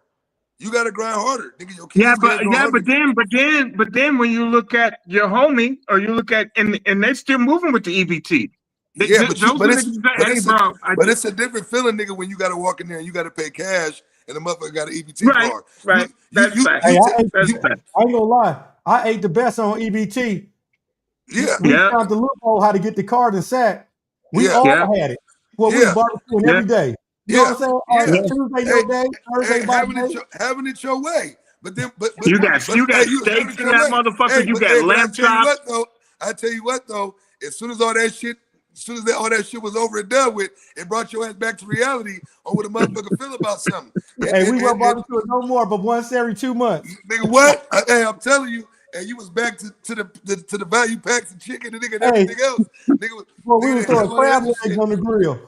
You got to grind harder, nigga. Your yeah, kids can't go hungry. but then when you look at your homie, or you look at and they're still moving with the EBT. Yeah, Those are niggas that, hey, bro, but it's a different feeling, nigga, when you got to walk in there and you got to pay cash and the motherfucker got an EBT right, card. You right. you That's you fact. Hey, you t- That's you fact. I ain't gonna lie. I ate the best on EBT. yeah We Yeah, found the loophole how to get the card and sack. We yeah all yeah, had it. Well, we was yeah barbecuing yeah, every day. You know what yeah I'm saying? All right, yeah. yeah. Tuesday Hey, your day, hey, Thursday my day. having it your way. But then You hey, got you was having steaks it in your that way. motherfucker. You got But lamb chops. I tell you what though, as soon as all that shit, all that shit was over and done with, it brought your ass back to reality on what a motherfucker feel about something. Hey, we won't barbecue it no more, but once every 2 months. Nigga, what? Hey, I'm telling you, and you was back to the value packs and chicken and nigga and Hey, everything else. well, we Nigga was didn't have throwing all that crab other legs shit. on the grill.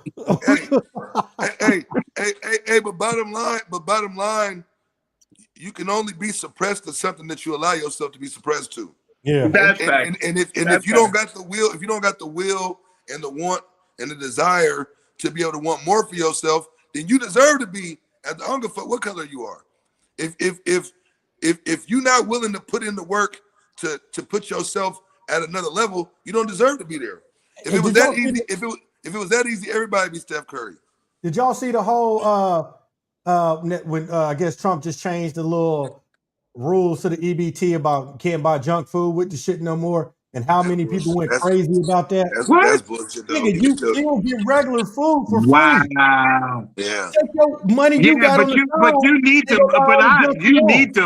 Hey, but bottom line, you can only be suppressed to something that you allow yourself to be suppressed to. Yeah. And That's and fact. and, and if and That's if you don't fact. got the will, and the want and the desire to be able to want more for yourself, then you deserve to be at the hunger for what color you are. If you're not willing to put in the work to put yourself at another level, you don't deserve to be there. If it And was did that y'all see easy, if it was that easy, everybody be Steph Curry. did y'all see the whole when I guess Trump just changed the little rules to the EBT about can't buy junk food with the shit no more, and how That's many people bullshit. went crazy about that? That's What? bullshit though. Nigga, You can you still still get regular food for free. Wow. yeah. Take your money you Yeah, got on the but side you need and to, go buy but all the junk you want.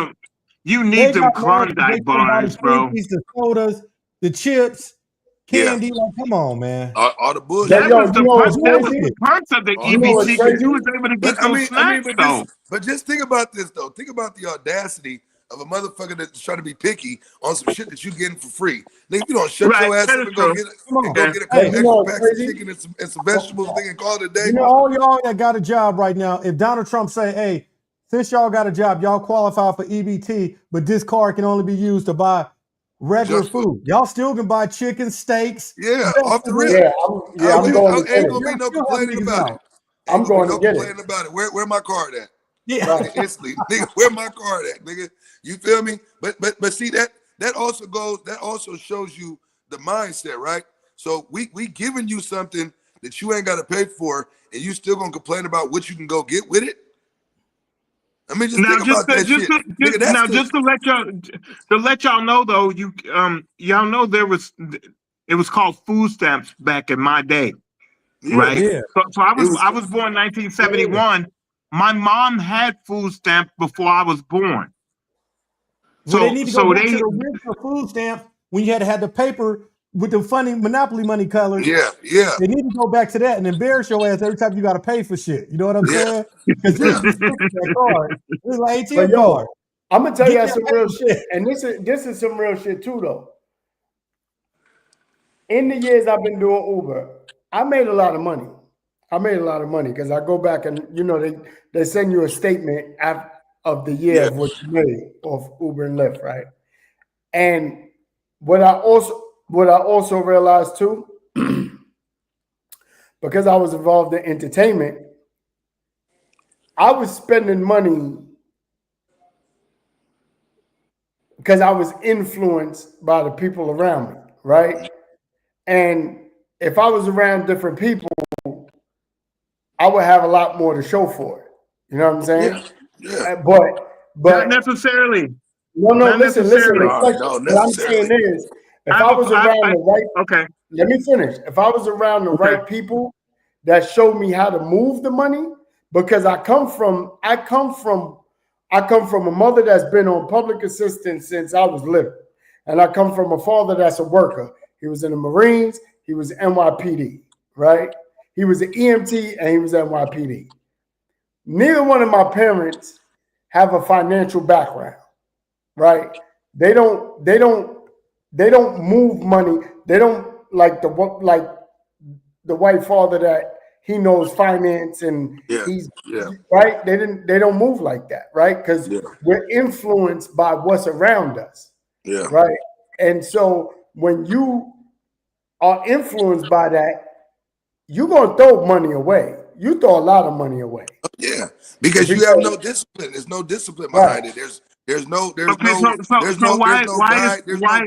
you They need them got mad because they Klondike couldn't buy the bars, bro. Twinkies, the sodas, the chips, Yeah. candy. Like, come on, man. All the But bullshit. That yo, was you the know perk. what's That was crazy? the perks of the All You the know what's EBT bullshit. because you crazy? was able to But get those snacks though. but just think about this though. Think about the audacity of a motherfucker that's trying to be picky on some shit that you getting for free. Nigga, you don't shut Right, your ass that up is and go true. get a Hey, couple you know extra what's packs of crazy? chicken and some vegetables, nigga, and call it a day. You know, all y'all that got a job right now, if Donald Trump say, hey, since y'all got a job, y'all qualify for EBT, but this card can only be used to buy regular Just for, food. Y'all still can buy chicken, steaks, yeah, off the vegetables. rip. I'm going to get Ain't it. gonna be Y'all no still helping complaining niggas about it. out. Ain't I'm gonna be going no to get complaining it. about it. Where my card at? Yeah. Right. Nigga, instantly, nigga, where my card at, nigga? You feel me? But see that also shows you the mindset, right? So we giving you something that you ain't got to pay for, and you still gonna complain about what you can go get with it. I mean, just Now, think about that shit, nigga. That's the just to let y'all know though, y'all know it was called food stamps back in my day, yeah. right? Yeah. So It was I was born 1971. My mom had food stamps before I was born. Well, they need to go So back to they the original food stamps when you had to have the paper with the funny Monopoly money colors. yeah. They need to go back to that and embarrass your ass every time you got to pay for shit. You know what I'm Yeah, saying? Because you yeah, would be stupid with that card. It was like But ATM card. yo, I'm gonna tell Get you that some real paper shit, and this is some real shit too, though. In the years I've been doing Uber, I made a lot of money. I made a lot of money because I go back and they send you a statement of the year yeah, of what you made off Uber and Lyft, right? And what I also realized too, because I was involved in entertainment, I was spending money because I was influenced by the people around me, right? And if I was around different people, I would have a lot more to show for it. You know what I'm yeah, saying? yeah. not But necessarily, no, not listen. necessarily. No, no, What I'm saying necessarily. is, if I was around the right, Okay. let me finish. If I was around the Okay. right people that showed me how to move the money, because I come from a mother that's been on public assistance since I was little, and I come from a father that's a worker. He was in the Marines. He was NYPD, right? He was an EMT and he was NYPD. Neither one of my parents have a financial background, right? They don't they don't they don't move money. They don't like the white father that he knows finance and Yeah, he's yeah, right. They don't move like that, right? Because yeah, we're influenced by what's around us, yeah, right? And so when you are influenced by that, you're gonna throw money away. You throw a lot of money away yeah. Because you have because no discipline. There's no discipline right, behind it. There's no Okay. there's no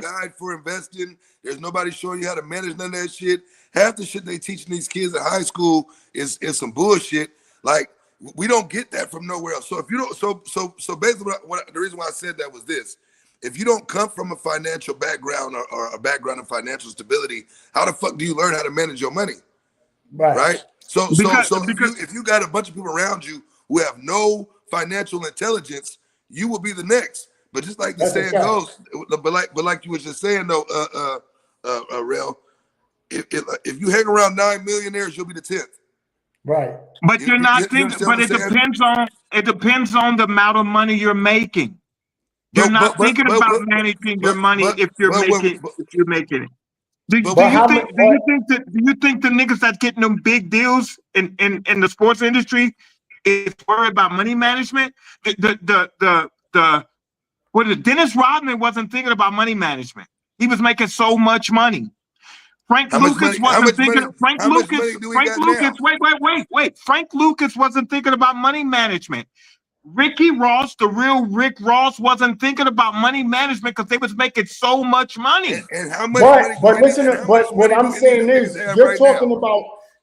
guide for investing. There's nobody showing you how to manage none of that shit. Half the shit they teaching these kids in high school is some bullshit. Like we don't get that from nowhere else. So if you don't, so basically, the reason why I said that was this: if you don't come from a financial background or a background of financial stability, how the fuck do you learn how to manage your money? right. Right? So Because if you got a bunch of people around you who have no financial intelligence, you will be the next. But just like the That's a saying fact. goes, but like you was just saying though, Rel, if you hang around 9 millionaires, you'll be the 10th. Right. but you're not You thinking. understand what But I'm saying? it depends on the amount of money you're making. You're But not but but thinking but about what managing your money but if you're making it. Do but But you how think much? But do you think the niggas that getting them big deals in the sports industry is worried about money management? The what is it? Dennis Rodman wasn't thinking about money management. He was making so much money. Frank how much Lucas money? How wasn't much thinking. money? How much money do we Frank got Lucas. now? Wait. Frank Lucas wasn't thinking about money management. Ricky Ross, the real Rick Ross, wasn't thinking about money management because they was making so much money. And how much money do any listen. and how much But what money do I'm any of saying them niggas is, have right now?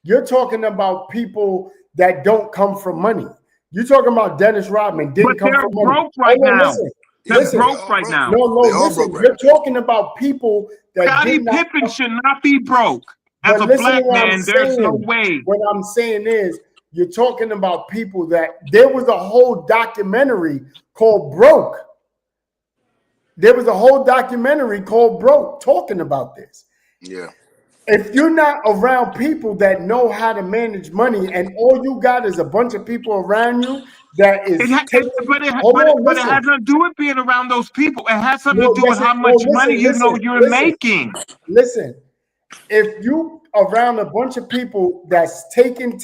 you're talking about people that don't come from money. You're talking about Dennis Rodman But didn't come they're from money. broke Oh right no, now. listen, They're Yeah, they listen. broke all right broke. now. No, They all listen. broke right You're now. talking about people that Scottie did not. Pippen should not be broke. As But a listen to black what I'm man, there's no saying. way. What I'm saying is, you're talking about people that there was a whole documentary called Broke. There was a whole documentary called Broke talking about this. Yeah. If you're not around people that know how to manage money and all you got is a bunch of people around you that is taking. But Hold on, it has listen. nothing to do with being around those people. It has something No, to do with yes, how no, much money you know you're making. Listen. If you around a bunch of people that's taking,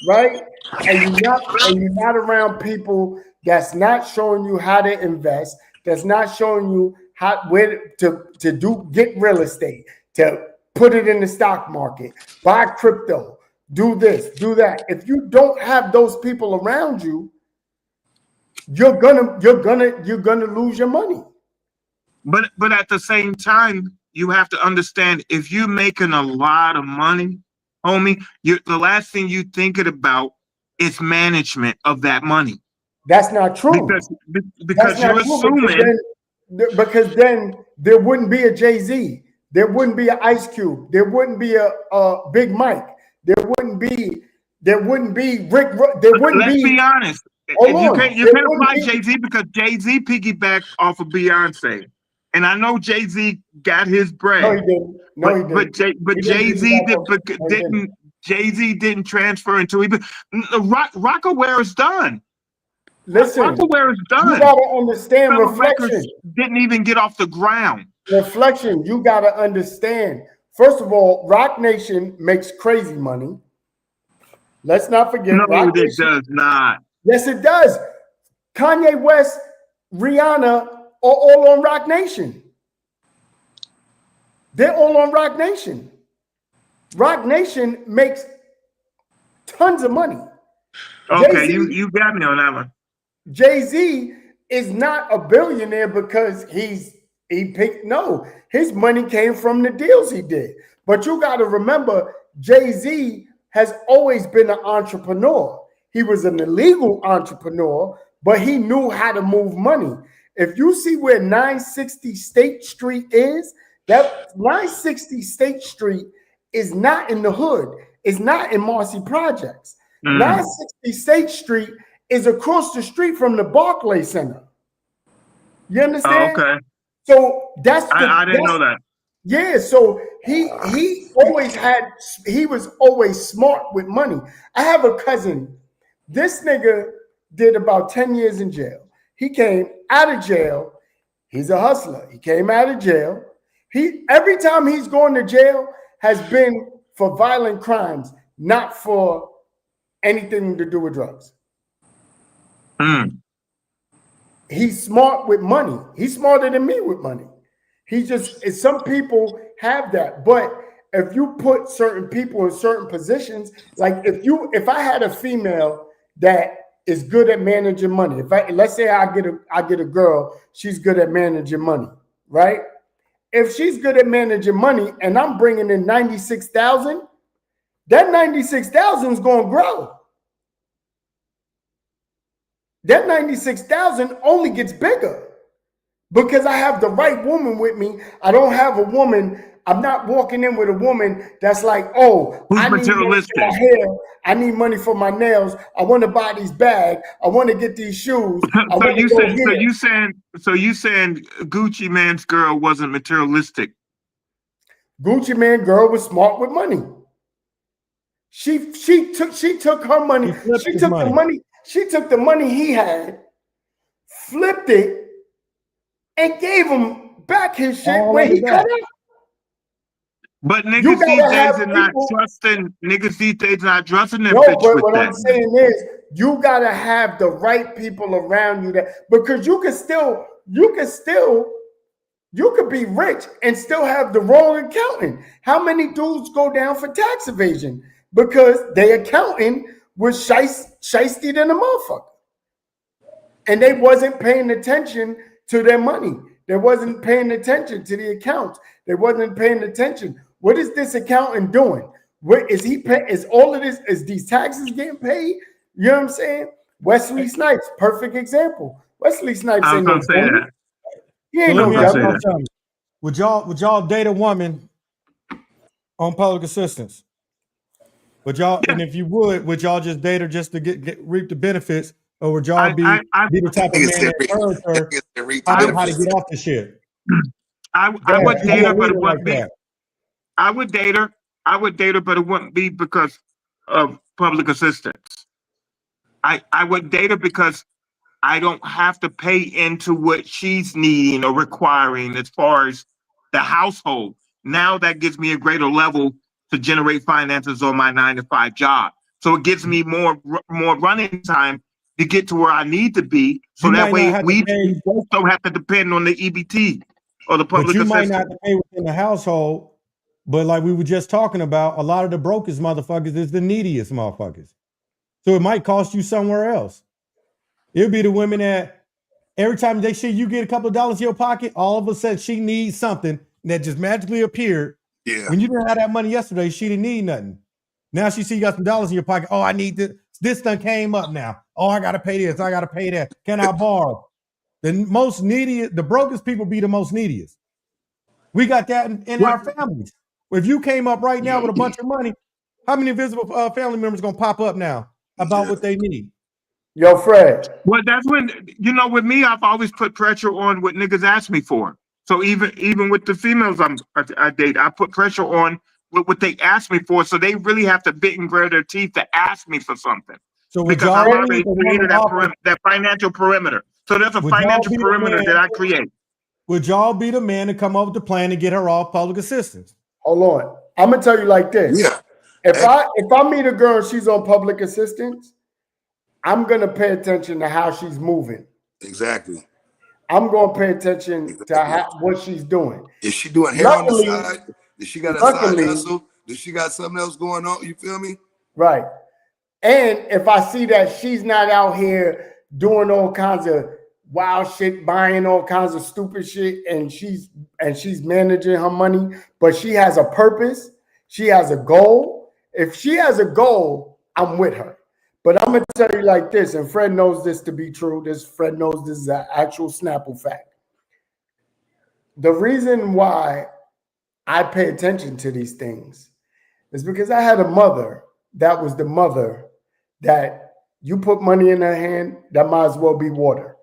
right? And you're not around people that's not showing you how to invest, that's not showing you how where to get real estate, to put it in the stock market, buy crypto, do this, do that. If you don't have those people around you, you're gonna lose your money. But at the same time, you have to understand if you're making a lot of money, homie, the last thing you're thinking about is management of that money. That's not true. Because That's not you're true assuming because then there wouldn't be a Jay-Z, there wouldn't be an Ice Cube, there wouldn't be a Big Mike, there wouldn't be there wouldn't let's be be. honest. Hold If on, you there can't wouldn't apply be. Jay-Z because Jay-Z piggybacked off of Beyonce. And I know Jay-Z got his No, he bread. didn't. No, he didn't. But He didn't Jay-Z piggyback off. No, he didn't. Didn't transfer into even Rockaware is done. Listen, Rockaware is you done. gotta understand Fellow Records reflection. didn't even get off the ground. Reflection. You gotta understand. First of all, Rock Nation makes crazy money. Let's not forget No, Rock it Nation. does not. Yes, it does. Kanye West, Rihanna are all on Rock Nation. They're all on Rock Nation. Rock Nation makes tons of money. Okay, you got me on that one. Jay-Z is not a billionaire because he picked. No, his money came from the deals he did. But you got to remember, Jay-Z has always been an entrepreneur. He was an illegal entrepreneur, but he knew how to move money. If you see where 960 State Street is, that 960 State Street is not in the hood. It's not in Marcy Projects. 960 State Street is across the street from the Barclay Center. You understand? Okay. So I didn't know that. Yeah, so he was always smart with money. I have a cousin. This nigga did about 10 years in jail. He came out of jail. He's a hustler. He came out of jail. Every time he's going to jail has been for violent crimes, not for anything to do with drugs. He's smart with money. He's smarter than me with money. Some people have that, but if you put certain people in certain positions, like if I had a female that is good at managing money, let's say I get a girl, she's good at managing money, right? If she's good at managing money and I'm bringing in 96,000, that 96,000 is going to grow. That 96,000 only gets bigger because I have the right woman with me. I don't have a woman. I'm not walking in with a woman that's like, oh, Who's I need money for my hair. I need money for my nails. I want to buy these bags. I want to get these shoes. I want to go here. So you saying Gucci Man's girl wasn't materialistic? Gucci Man girl was smart with money. She took her money. She took the money. She took the money he had, flipped it, and gave him back his shit when he cut out. But niggas these days are not trusting. Niggas these days not trusting them. No, but what I'm saying is, you gotta have the right people around you because you could be rich and still have the wrong accountant. How many dudes go down for tax evasion because their accountant was shiesty than a motherfucker, and they wasn't paying attention to their money. They wasn't paying attention to the accounts. They wasn't paying attention. What is this accountant doing? What is he pay? Is all of this? Is these taxes getting paid? You know what I'm saying? Wesley Snipes, perfect example. Wesley Snipes ain't no dummy. He ain't no dummy. Would y'all date a woman on public assistance? Would y'all, and if you would y'all just date her just to reap the benefits, or would y'all be the type of man that encourage her how to get off the shit? I would date her, but it wouldn't be. I would date her. I would date her, but it wouldn't be because of public assistance. I would date her because I don't have to pay into what she's needing or requiring as far as the household. Now that gives me a greater level to generate finances on my 9 to 5 job. So it gives me more running time to get to where I need to be. So You that might not way have to we pay, both don't have to depend on the EBT or the but public you might not have assistance. to pay within the household. But like we were just talking about, a lot of the brokest motherfuckers is the neediest motherfuckers. So it might cost you somewhere else. It'll be the women that every time they see you get a couple of dollars in your pocket, all of a sudden she needs something that just magically appeared. Yeah. When you didn't have that money yesterday, she didn't need nothing. Now she see you got some dollars in your pocket. Oh, I need this. This thing came up now. Oh, I gotta pay this. I gotta pay that. Can I borrow? The most needy, the brokest people be the most neediest. We got that in What our families. If you came up right now with a bunch of money, how many visible family members gonna pop up now about Yeah. what they need? Yo, Fred. Well, that's when with me, I've always put pressure on what niggas ask me for. So even with the females I date, I put pressure on what they ask me for. So they really have to bit and grit their teeth to ask me for something So would because y'all I've be already the woman created offer? that financial perimeter. So there's a Would y'all financial be the perimeter that man? I create. Would y'all be the man to come up with the plan to get her off public assistance? Hold on. I'm gonna tell you like this. Yeah. If I meet a girl and she's on public assistance, I'm gonna pay attention to how she's moving. Exactly. I'm gonna pay attention to Exactly. what she's doing. Is she doing hair on the Luckily, side? Does she got a side luckily, hustle? Does she got something else going on? You feel me? right. And if I see that she's not out here doing all kinds of wild shit, buying all kinds of stupid shit, and she's managing her money, but she has a purpose, she has a goal. If she has a goal, I'm with her. But I'm gonna tell you like this, and Fred knows this to be true. Fred knows this is an actual Snapple fact. The reason why I pay attention to these things is because I had a mother that was the mother that you put money in her hand, that might as well be water.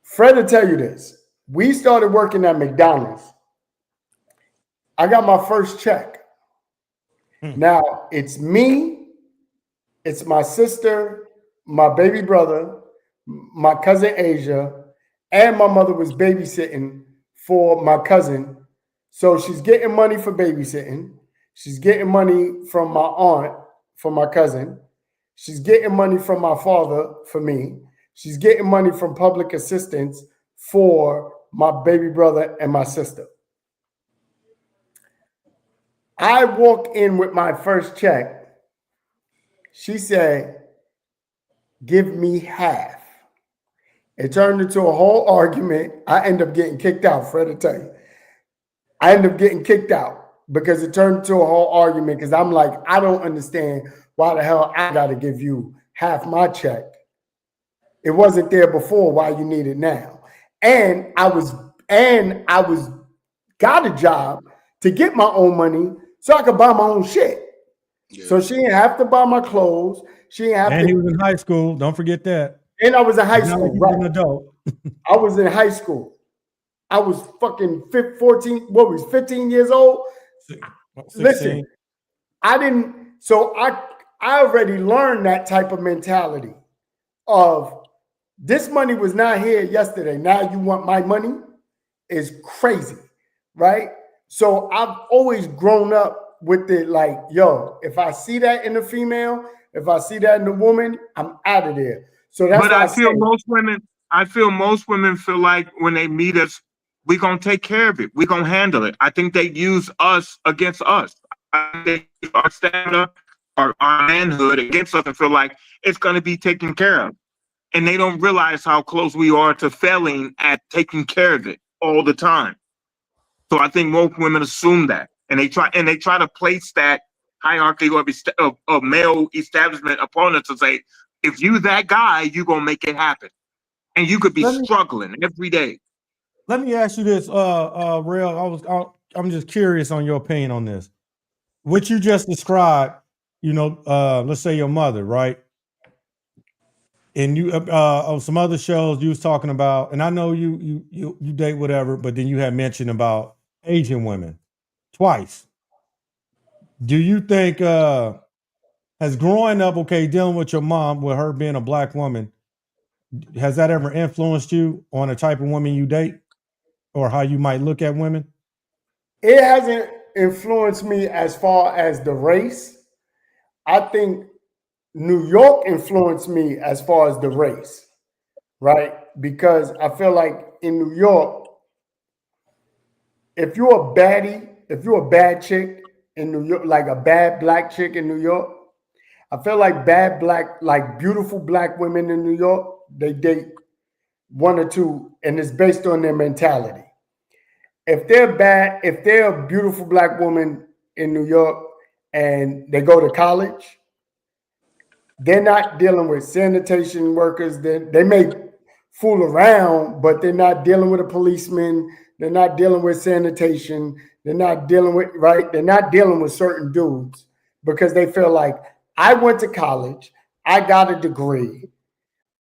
Fred will tell you this. We started working at McDonald's. I got my first check. Now it's me, it's my sister, my baby brother, my cousin Asia, and my mother was babysitting for my cousin. So she's getting money for babysitting. She's getting money from my aunt for my cousin. She's getting money from my father for me. She's getting money from public assistance for my baby brother and my sister. I walk in with my first check. She said, give me half. It turned into a whole argument. I end up getting kicked out, Fred will tell you. I end up getting kicked out because it turned into a whole argument because I'm like, I don't understand why the hell I got to give you half my check. It wasn't there before. Why you need it now? And I was got a job to get my own money so I could buy my own shit. Yeah. So she didn't have to buy my clothes. She didn't have and to. he was in high school. Don't forget that. And I was in high It's not school. like he Right. was an adult. I was in high school. I was fucking 14, what was 15 years old? 16. Listen, I didn't, so I already learned that type of mentality of this money was not here yesterday. Now you want my money is crazy, right? So I've always grown up with it like, yo, if I see that in a female, if I see that in a woman, I'm out of there. So that's But why I I feel say, most women feel like when they meet us, we're gonna take care of it. We're gonna handle it. I think they use us against us. I think they use our stamina, our manhood against us and feel like it's gonna be taken care of. And they don't realize how close we are to failing at taking care of it all the time. So I think most women assume that, and they try to place that hierarchy of male establishment upon us to say, if you that guy, you gonna make it happen, and you could be struggling every day. Let me ask you this, Real. I'm just curious on your opinion on this. What you just described, let's say your mother, right? And you on some other shows you was talking about, and I know you date whatever, but then you had mentioned about Asian women twice. Do you think has growing up, okay, dealing with your mom, with her being a black woman, has that ever influenced you on the type of woman you date or how you might look at women? It hasn't influenced me as far as the race. I think New York influenced me as far as the race, right? Because I feel like in New York, if you're a baddie, if you're a bad chick in New York, like a bad black chick in New York, I feel like bad black, like beautiful black women in New York, they date one or two, and it's based on their mentality. If they're bad, if they're a beautiful black woman in New York and they go to college, they're not dealing with sanitation workers. They may fool around, but they're not dealing with a policeman. They're not dealing with sanitation. They're not dealing with, right? They're not dealing with certain dudes because they feel like I went to college, I got a degree,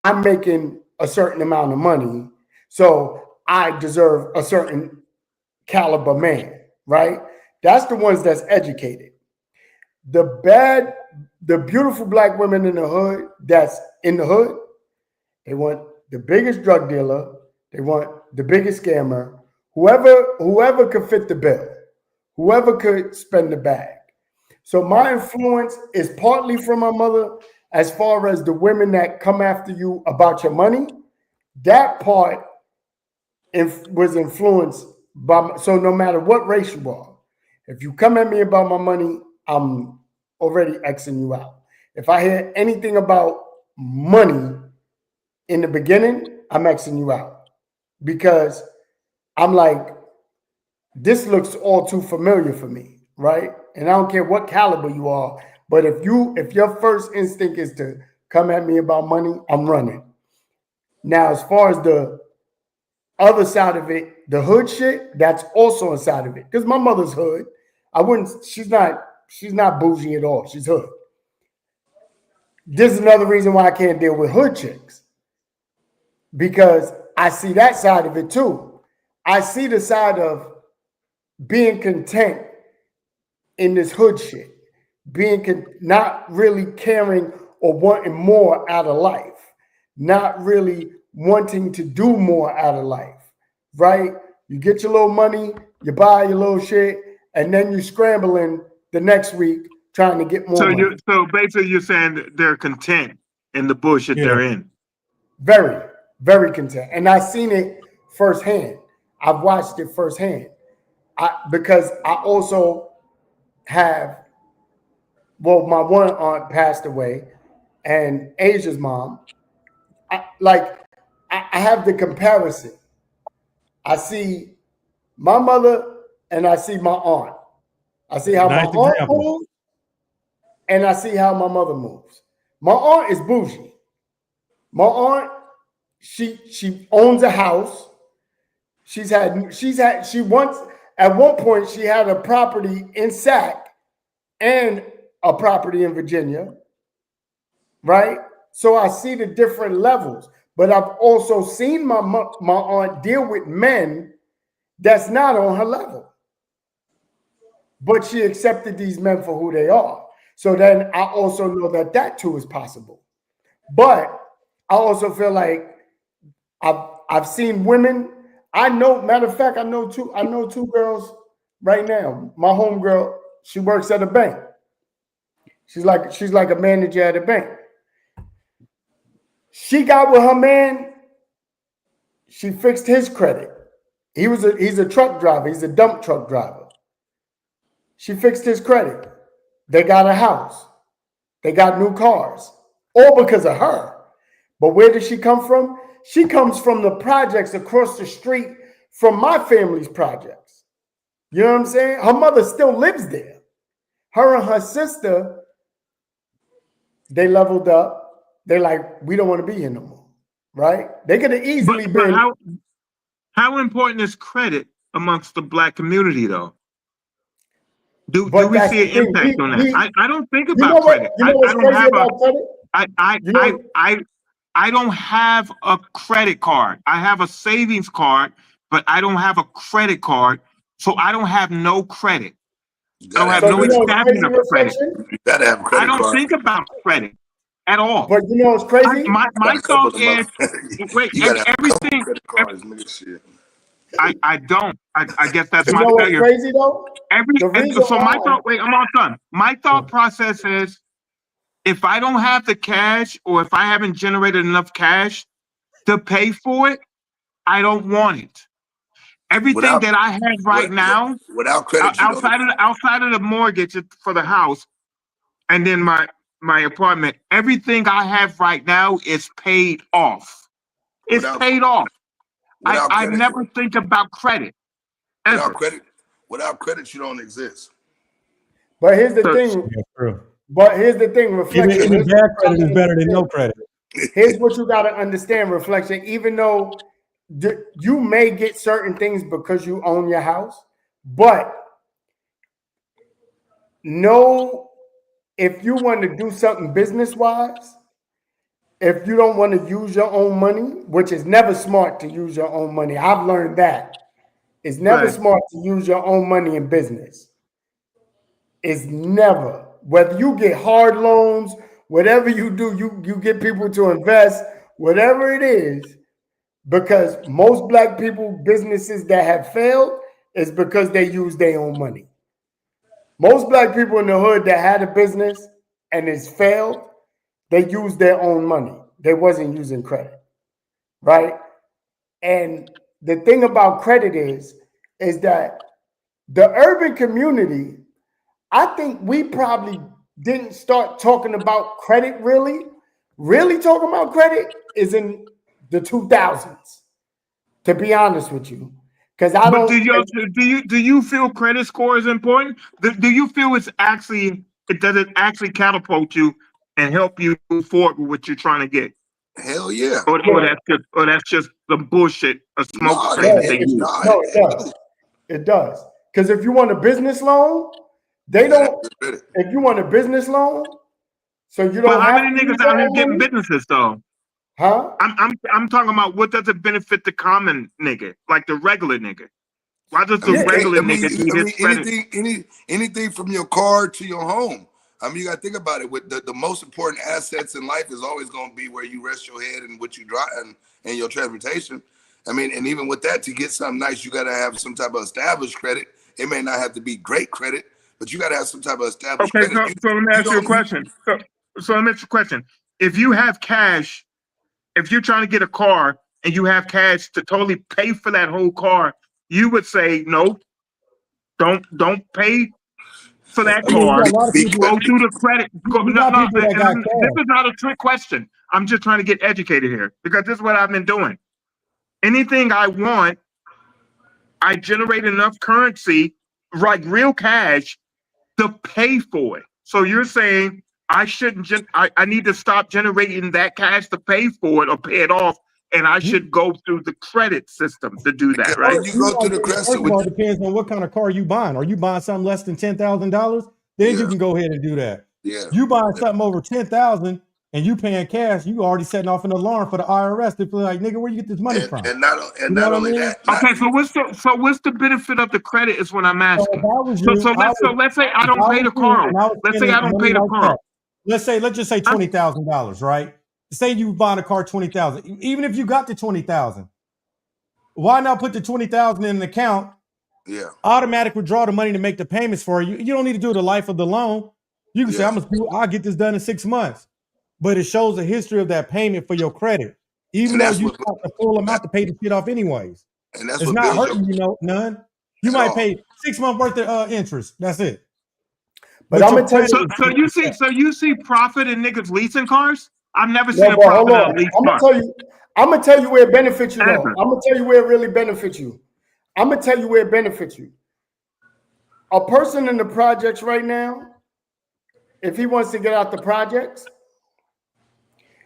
I'm making a certain amount of money, so I deserve a certain caliber man, right? That's the ones that's educated. The beautiful black women in the hood that's in the hood, they want the biggest drug dealer, they want the biggest scammer, whoever could fit the bill, whoever could spend the bag. So my influence is partly from my mother as far as the women that come after you about your money. That part was influenced by, so no matter what race you are, if you come at me about my money, I'm already Xing you out. If I hear anything about money in the beginning, I'm Xing you out because I'm like, this looks all too familiar for me, right? And I don't care what caliber you are, but if your first instinct is to come at me about money, I'm running. Now, as far as the other side of it, the hood shit, that's also a side of it. Because my mother's hood. She's not bougie at all. She's hood. This is another reason why I can't deal with hood chicks. Because I see that side of it too. I see the side of being content in this hood shit, not really caring or wanting more out of life, not really wanting to do more out of life, right? You get your little money, you buy your little shit, and then you're scrambling the next week trying to get more money. So basically you're saying that they're content in the bush that Yeah. they're in. Very, very content. And I've seen it firsthand. I've watched it firsthand. Because I also have, well, my one aunt passed away, and Asia's mom. I have the comparison. I see my mother and I see my aunt. I see how my Nice aunt example. moves and I see how my mother moves. My aunt is bougie. My aunt, she owns a house. She once at one point she had a property in Sac and a property in Virginia, right? So I see the different levels, but I've also seen my aunt deal with men that's not on her level, but she accepted these men for who they are. So then I also know that too is possible. But I also feel like I've seen women. I know, matter of fact, I know two girls right now. My homegirl, she works at a bank. She's like a manager at a bank. She got with her man. She fixed his credit. He's a truck driver. He's a dump truck driver. She fixed his credit. They got a house. They got new cars. All because of her. But where does she come from? She comes from the projects across the street from my family's projects. You know what I'm saying? Her mother still lives there. Her and her sister, they leveled up. They're like, we don't want to be here no more. Right? They could have easily But been. how important is credit amongst the black community though? Do But we that's see the an thing. impact on that? I don't think You know about what? credit. You know I what's don't crazy have a about credit? You know, I don't have a credit card. I have a savings card, but I don't have a credit card. So I don't have no credit. You I don't gotta have have So no you credit. know it's example crazy, of credit. Reflection. You gotta have a I credit don't card. think about credit at all. But you know it's crazy. My Got a couple thought of them. is, wait, You gotta have a couple of everything. credit cards, nigga. Shit. I don't. I guess that's You my know what's failure. crazy though? The reason So my why. thought. Wait, I'm all done. My thought process is, if I don't have the cash, or if I haven't generated enough cash to pay for it, I don't want it. Everything Without that I have right now, without credit, you don't. outside of the mortgage for the house, and then my apartment, everything I have right now is paid off. It's Without paid off. without I credit, never think about credit without ever. credit, without credit, you don't exist. But here's the So, thing. Yeah, true. But here's the thing, Reflection. Even Here's what bad you credit gotta is better than no understand. credit. Here's what you gotta understand, Reflection. Even though you may get certain things because you own your house, but know if you want to do something business wise, if you don't want to use your own money, which is never smart to use your own money, I've learned that. It's never right. smart to use your own money in business. It's never. Whether you get hard loans, whatever you do, you get people to invest, whatever it is, because most black people, businesses that have failed is because they use their own money. Most black people in the hood that had a business and it's failed, they used their own money. They wasn't using credit, right? And the thing about credit is that the urban community, I think we probably didn't start talking about credit really talking about credit is in the 2000s, to be honest with you. Because I But don't, do you feel credit score is important? Do you feel does it actually catapult you and help you move forward with what you're trying to get? Hell yeah. Or that's just the bullshit, a smoke No, screen that no, they use. no, it does. It does. Because if you want a business loan, they you gotta have don't, good credit. if you want a business loan, so you But don't how have many to use niggas your out here own getting money, businesses though? huh? I'm talking about, what does it benefit the common nigga, like the regular nigga? Why does I the mean, Yeah, regular nigga need his credit? anything from your car to your home. I mean, you got to think about it. With the most important assets in life is always going to be where you rest your head and what you drive and your transportation. I mean, and even with that, to get something nice, you got to have some type of established credit. It may not have to be great credit, but you got to have some type of established Okay, credit. so let me You ask you a don't. You, question. So let me ask you a question. If you have cash, if you're trying to get a car and you have cash to totally pay for that whole car, you would say no, don't pay for that I mean, you car. got a lot of big people. Go credit. through the credit. Go, You no, got no, people that got this cash. is not a trick question. I'm just trying to get educated here, because this is what I've been doing. Anything I want, I generate enough currency, like real cash, to pay for it. So you're saying I shouldn't I need to stop generating that cash to pay for it or pay it off, and I You, should go through the credit system to do Because that, right? when you go you to the know, credit, first of all, it depends on what kind of car you buying. Are you buying something less than $10,000? Then you yeah, can go ahead and do that. yeah. You buying something over 10,000 and you paying cash, you already setting off an alarm for the IRS to be like, nigga, where you get this money from? And You know not what I only mean? that, not Okay, so what's the benefit of the credit is what I'm So if asking. I was you, So let's say I if don't I pay was the you car off. and I was Let's say spending I don't money pay the like car that, off. let's just say I'm, $20,000, right? Say you buying a car 20,000. Even if you got the 20,000, why not put the 20,000 in an account, yeah, automatic withdraw the money to make the payments for you? You don't need to do the life of the loan. You can say, yeah. I'll get this done in 6 months. But it shows a history of that payment for your credit, even And though that's you what got the full that, amount to pay the shit off anyways. and that's It's what not builds your hurting you, none. You at might all. pay 6 months worth of interest. That's it. but But I'm your gonna tell credit you. is so you see profit in niggas leasing cars? I've never No, seen a but hold profit in a on. lease I'm gonna car tell you. I'm gonna tell you where it benefits you, though. ever. I'm gonna tell you where it really benefits you. I'm gonna tell you where it benefits you. A person in the projects right now, if he wants to get out the projects,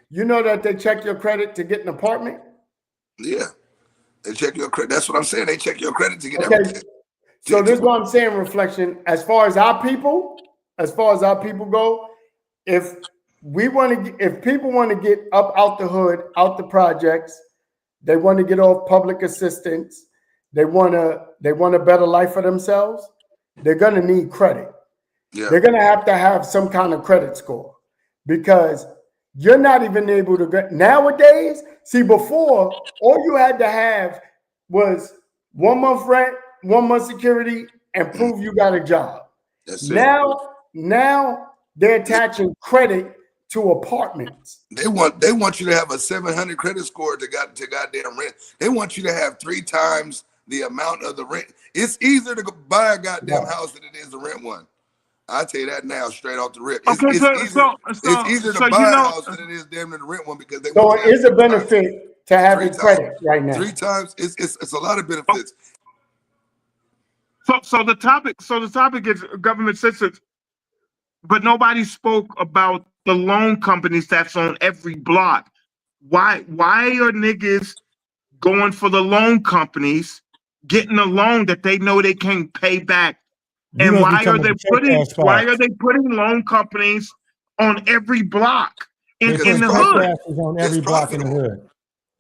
you know that they check your credit to get an apartment. Yeah, they check your credit. That's what I'm saying. They check your credit to get Okay. everything. So this is what I'm saying, Reflection. As far as our people go, if if people want to get up out the hood, out the projects, they want to get off public assistance, they want a better life for themselves, they're going to need credit. Yeah. They're going to have some kind of credit score, because you're not even able to get nowadays. See, before, all you had to have was 1 month rent, 1 month security, and prove you got a job. That's it. Now they're attaching credit to apartments. They want you to have a 700 credit score to goddamn rent. They want you to have 3 times the amount of the rent. It's easier to go buy a goddamn house than it is to rent one. I tell you that now, straight off the rip. It's Okay, easier to so buy a house than it is damn near to rent one, because they want So you to it have is a benefit to having credit right now. 3 times. It's a lot of benefits. So the topic is government assistance, but nobody spoke about the loan companies that's on every block. Why are niggas going for the loan companies, getting a loan that they know they can't pay back? You And must be talking about the check cash why are spots. they putting loan companies on every block They in Because putting the check hood? cashes on it's every block in the profitable. hood.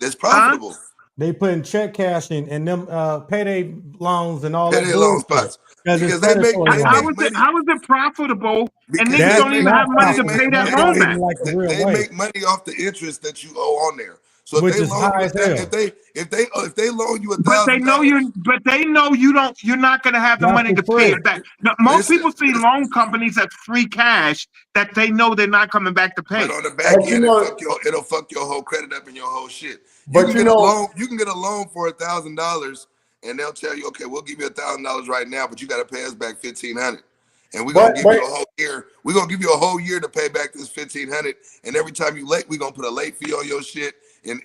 It's Huh? profitable. They putting check cashing and them payday loans and all Payday that loan bullshit spots. because it's Because they make predatory How loans. is it money. how is it profitable and Because niggas they That's don't make even not have money they to make pay profitable. that That's they loan not make even back? like the real they wage, make money off the interest that you owe on there. So which is high as hell. if they loan you But they know $1,000, you're not gonna have the That's money for to pay free. it back. Now, most listen, people see loan companies as free cash that they know they're not coming back to but pay. on the back But you end, know, it'll fuck your whole credit up and your whole shit. but you know, You can get a loan for $1,000, and they'll tell you, okay, we'll give you $1,000 right now, but you got to pay us back 1,500, and we're gonna but give but you a whole year. We're gonna give you a whole year to pay back this 1,500, and every time you late, we're gonna put a late fee on your shit, and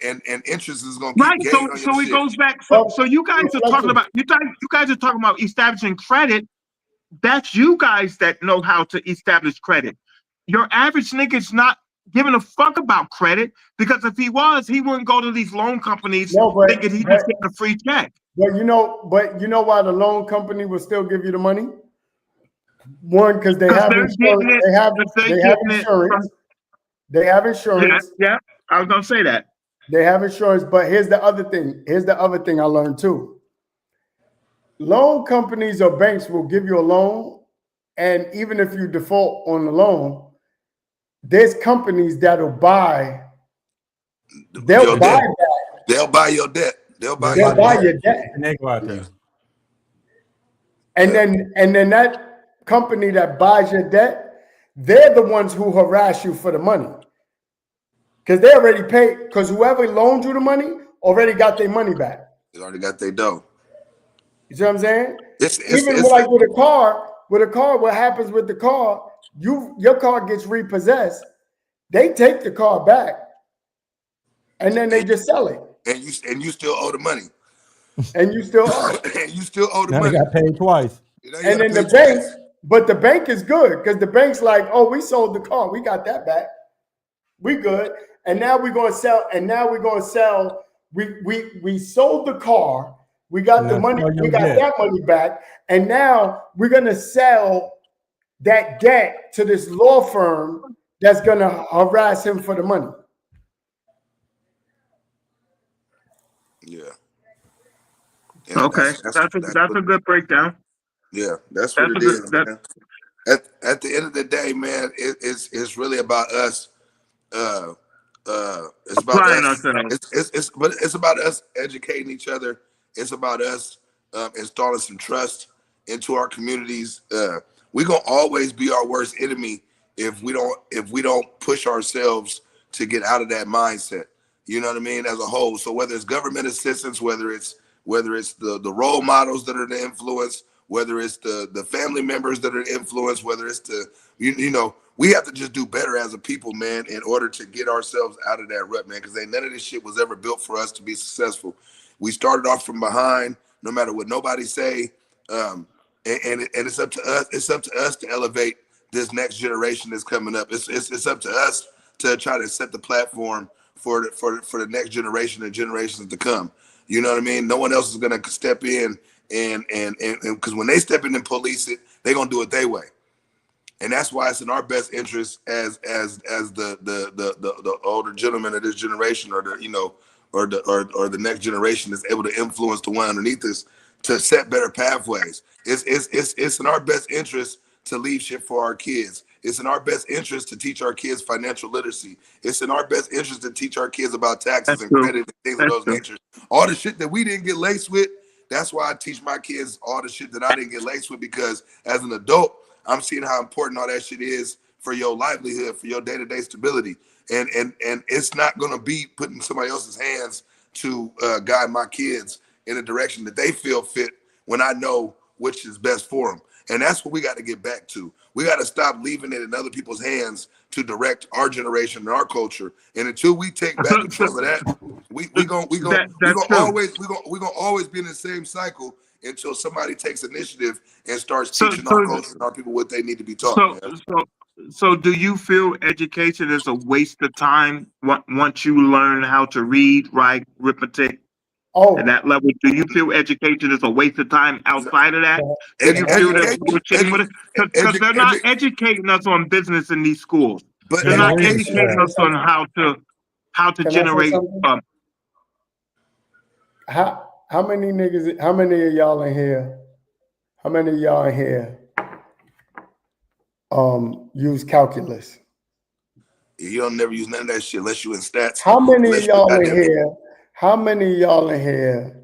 interest is gonna keep Right. gaining So on your so it shit. goes back. So but so you guys are talking reflection. about you guys are talking about establishing credit. That's you guys that know how to establish credit. Your average nigga's not giving a fuck about credit, because if he was, he wouldn't go to these loan companies No, thinking he just getting a free check. but you know why the loan company will still give you the money? One, because they Because have they're getting insurance. it, because they're They have getting it insurance. from, They have yeah, insurance. yeah. I was gonna say that. They have insurance. But here's the other thing. Here's the other thing I learned too. Loan companies or banks will give you a loan, and even if you default on the loan, there's companies that'll buy. They'll Your buy debt. that. They'll buy your debt. They'll buy They'll your They'll buy buy debt. your your debt debt, and they go out Yeah. there. and Yeah. then that company that buys your debt, they're the ones who harass you for the money, because they already paid. Because whoever loaned you the money already got their money back. They already got their dough. You see what I'm saying? Even It's like with a car, what happens with the car? Your car gets repossessed. They take the car back and then they just sell it, and you still owe the money. and you still owe it. And you still owe the Now they money. got paid twice. Now you And gotta then the pay bank, twice. but the bank is good because the bank's like, oh, we sold the car, we got that back, we good, and now we're gonna sell. And now we're gonna sell. We sold the car, we got the Now money, sell we your got debt. that money back, and now we're gonna sell that debt to this law firm that's gonna harass him for the money. Yeah. And Okay, that's what a good breakdown. yeah, that's what That's it a good is, that man. At the end of the day, man, it's really about us. Uh, it's about applying us. ourselves. But it's about us educating each other. It's about us installing some trust into our communities. We're gonna always be our worst enemy if we don't push ourselves to get out of that mindset. You know what I mean? As a whole. So whether it's government assistance, whether it's the role models that are the influence, whether it's the family members that are the influence, whether it's you know, we have to just do better as a people, man, in order to get ourselves out of that rut, man, because ain't none of this shit was ever built for us to be successful. We started off from behind, no matter what nobody say. And it's up to us. It's up to us to elevate this next generation that's coming up. It's up to us to try to set the platform for the next generation and generations to come. You know what I mean? No one else is gonna step in and because when they step in and police it, they're gonna do it their way. And that's why it's in our best interest as the older gentleman of this generation, or the you know or the next generation is able to influence the one underneath us to set better pathways. It's in our best interest to leave shit for our kids. It's in our best interest to teach our kids financial literacy. It's in our best interest to teach our kids about taxes That's and true. credit and things of That's those true. natures. All the shit that we didn't get laced with, that's why I teach my kids all the shit that I didn't get laced with, because as an adult, I'm seeing how important all that shit is for your livelihood, for your day-to-day stability. And it's not gonna be put in somebody else's hands to guide my kids in a direction that they feel fit when I know which is best for them. And that's what we got to get back to. We got to stop leaving it in other people's hands to direct our generation and our culture. And until we take back control of that, That's true. we gonna always be in the same cycle until somebody takes initiative and starts So teaching our so culture and our people what they need to be taught, so man. so so do you feel education is a waste of time once you learn how to read, write, arithmetic at Oh, that level? Do you feel education is a waste of time outside of that? Do Edu- you can I feel say they're education, something? bullshitting with it? Because they're not educating us on business in these schools. but They're not Agreed, Can I educating sir. say us on something? how to Can I say generate. something? How many niggas? How many of y'all in here? How many of y'all in here use calculus? you don't never use none of that shit unless you in stats, How many of unless you a y'all in goddamn. here? How many of y'all in here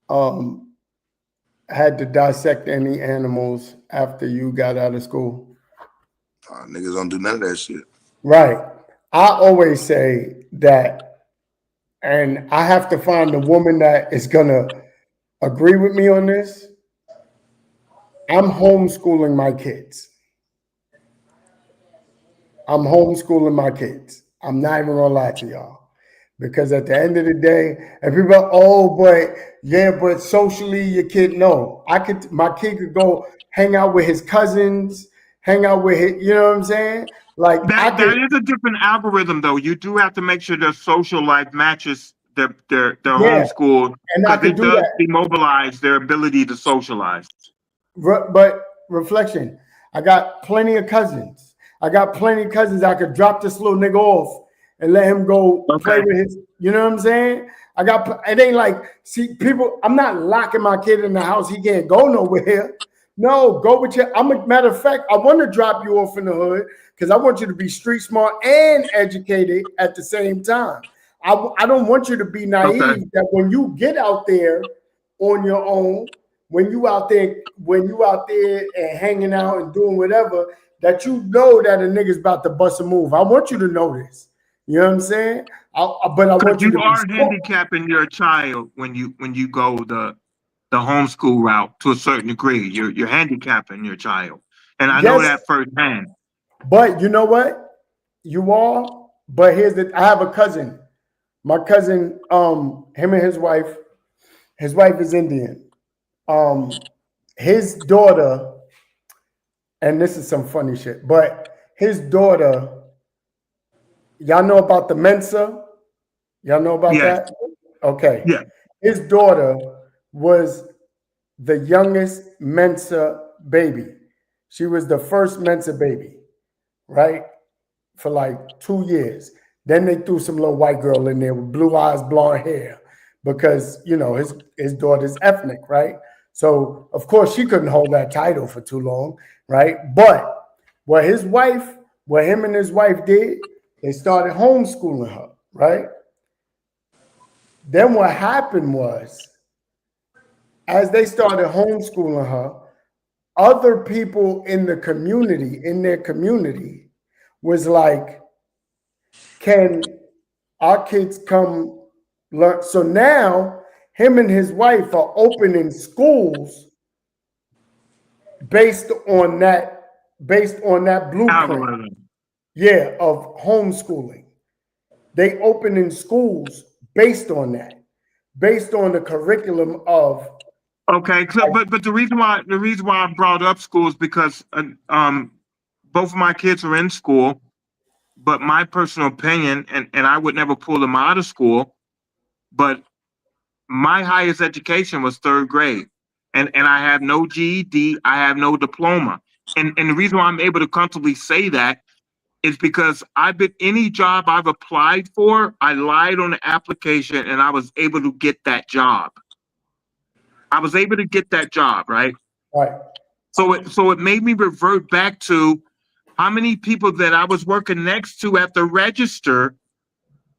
um had to dissect any animals after you got out of school? Niggas don't do none of that shit. Right. I always say that, and I have to find a woman that is gonna agree with me on this. I'm homeschooling my kids. I'm homeschooling my kids. I'm not even gonna lie to y'all. Because at the end of the day, and people are, oh, but yeah, but socially your kid, no. My kid could go hang out with his cousins, hang out with his, you know what I'm saying? Like I That could, is a different algorithm, though. You do have to make sure their social life matches their yeah, homeschool, and I because could it do does that. demobilize their ability to socialize. But reflection, I got plenty of cousins. I got plenty of cousins. I could drop this little nigga off and let him go play Okay, with his. You know what I'm saying? It ain't like, see, people. I'm not locking my kid in the house. He can't go nowhere. No, go with your. I'm a matter of fact. I want to drop you off in the hood because I want you to be street smart and educated at the same time. I don't want you to be okay. naive that when you get out there on your own, when you out there and hanging out and doing whatever, that you know that a nigga's about to bust a move. I want you to know this. You know what I'm saying? But I Because want you you to be are smart. handicapping your child when you go the homeschool route to a certain degree. You're handicapping your child, and I know Yes, that firsthand. but you know what? You are. But I have a cousin. My cousin, him and his wife is Indian. Um, his daughter, and this is some funny shit, but his daughter, y'all know about the Mensa? Y'all know about Yes, that? Okay. yeah. His daughter was the youngest Mensa baby. She was the first Mensa baby, right? For like 2 years. Then they threw some little white girl in there with blue eyes, blonde hair, because his daughter's ethnic, right? So of course she couldn't hold that title for too long, right? But what his wife, what him and his wife did, they started homeschooling her, right? Then what happened was, as they started homeschooling her, other people in their community, was like, can our kids come learn? So now him and his wife are opening schools based on that blueprint, Algorithm. yeah, of homeschooling. They opening schools based on the curriculum of, Okay, so, but the reason why I brought up school is because both of my kids are in school, but my personal opinion, and I would never pull them out of school, but my highest education was third grade, and I have no GED, I have no diploma, and the reason why I'm able to comfortably say that is because I've been any job I've applied for, I lied on the application, and I was able to get that job. I was able to get that job, right? Right. So it made me revert back to how many people that I was working next to at the register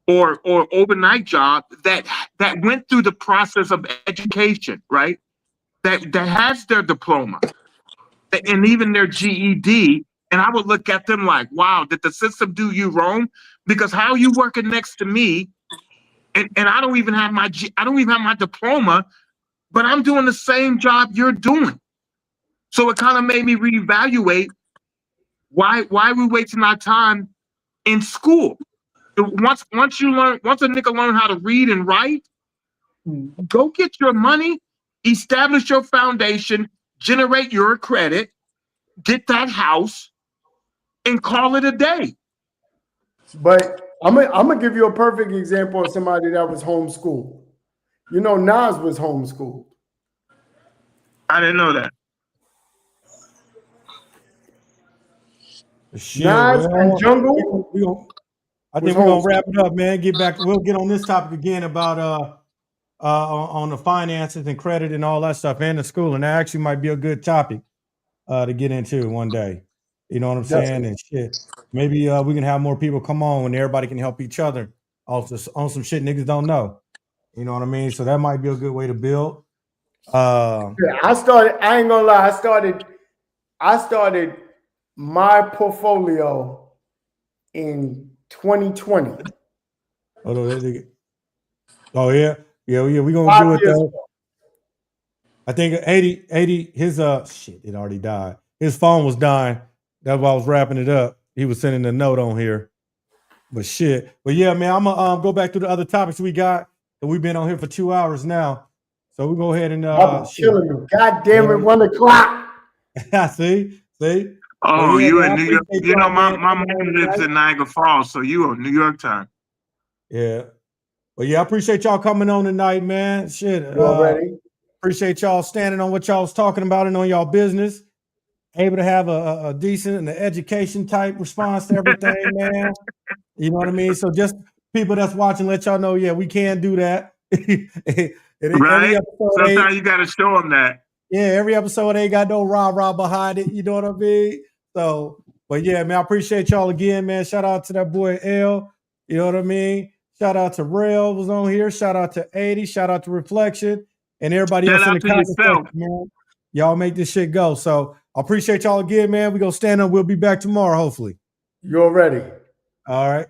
or overnight job that went through the process of education, right? That has their diploma and even their GED. And I would look at them like, wow, did the system do you wrong? Because how are you working next to me? And I don't even have I don't even have my diploma, but I'm doing the same job you're doing. So it kind of made me reevaluate why are we wasting our time in school? Once once a nigga learn how to read and write, go get your money, establish your foundation, generate your credit, get that house, and call it a day. But I'm gonna give you a perfect example of somebody that was homeschooled. You know, Nas was homeschooled. I didn't know that. Shit, Nas and well, Jungle I was think we're gonna wrap homeschooled. it up, man. Get back. We'll get on this topic again about on the finances and credit and all that stuff and the school. And that actually might be a good topic to get into one day. You know what I'm saying? Definitely. And shit. Maybe we can have more people come on and everybody can help each other also on some shit niggas don't know. You know what I mean? So that might be a good way to build. Yeah, I ain't gonna lie, I started my portfolio in 2020. Oh yeah. We're gonna 5 do it years though. ago. I think 80, his shit, it already died. His phone was dying. That's why I was wrapping it up. He was sending a note on here. But shit. But yeah, man, I'm gonna go back to the other topics we got. And we've been on here for 2 hours now. So we go ahead and Y'all be shit. killing me. God damn it, 1 o'clock. See? But Oh, yeah, you man, I in New York? appreciate You know, y'all, man, my coming mom on lives tonight. in Niagara Falls, so you on New York time. Yeah. But yeah, I appreciate y'all coming on tonight, man. Shit. You already? Appreciate y'all standing on what y'all was talking about and on y'all business. Able to have a decent and an education type response to everything, man. You know what I mean? So just people that's watching, let y'all know, yeah, we can do that. Every Right? episode Sometimes you got to show them that. every episode ain't got no rah-rah behind it. You know what I mean? So, but yeah, man, I appreciate y'all again, man. Shout out to that boy L. You know what I mean? Shout out to Rail was on here. Shout out to 80. Shout out to Reflection and everybody Shout else in out the to comment section, yourself. man. Y'all make this shit go. So I appreciate y'all again, man. We gonna stand up. We'll be back tomorrow, hopefully. You already? All right.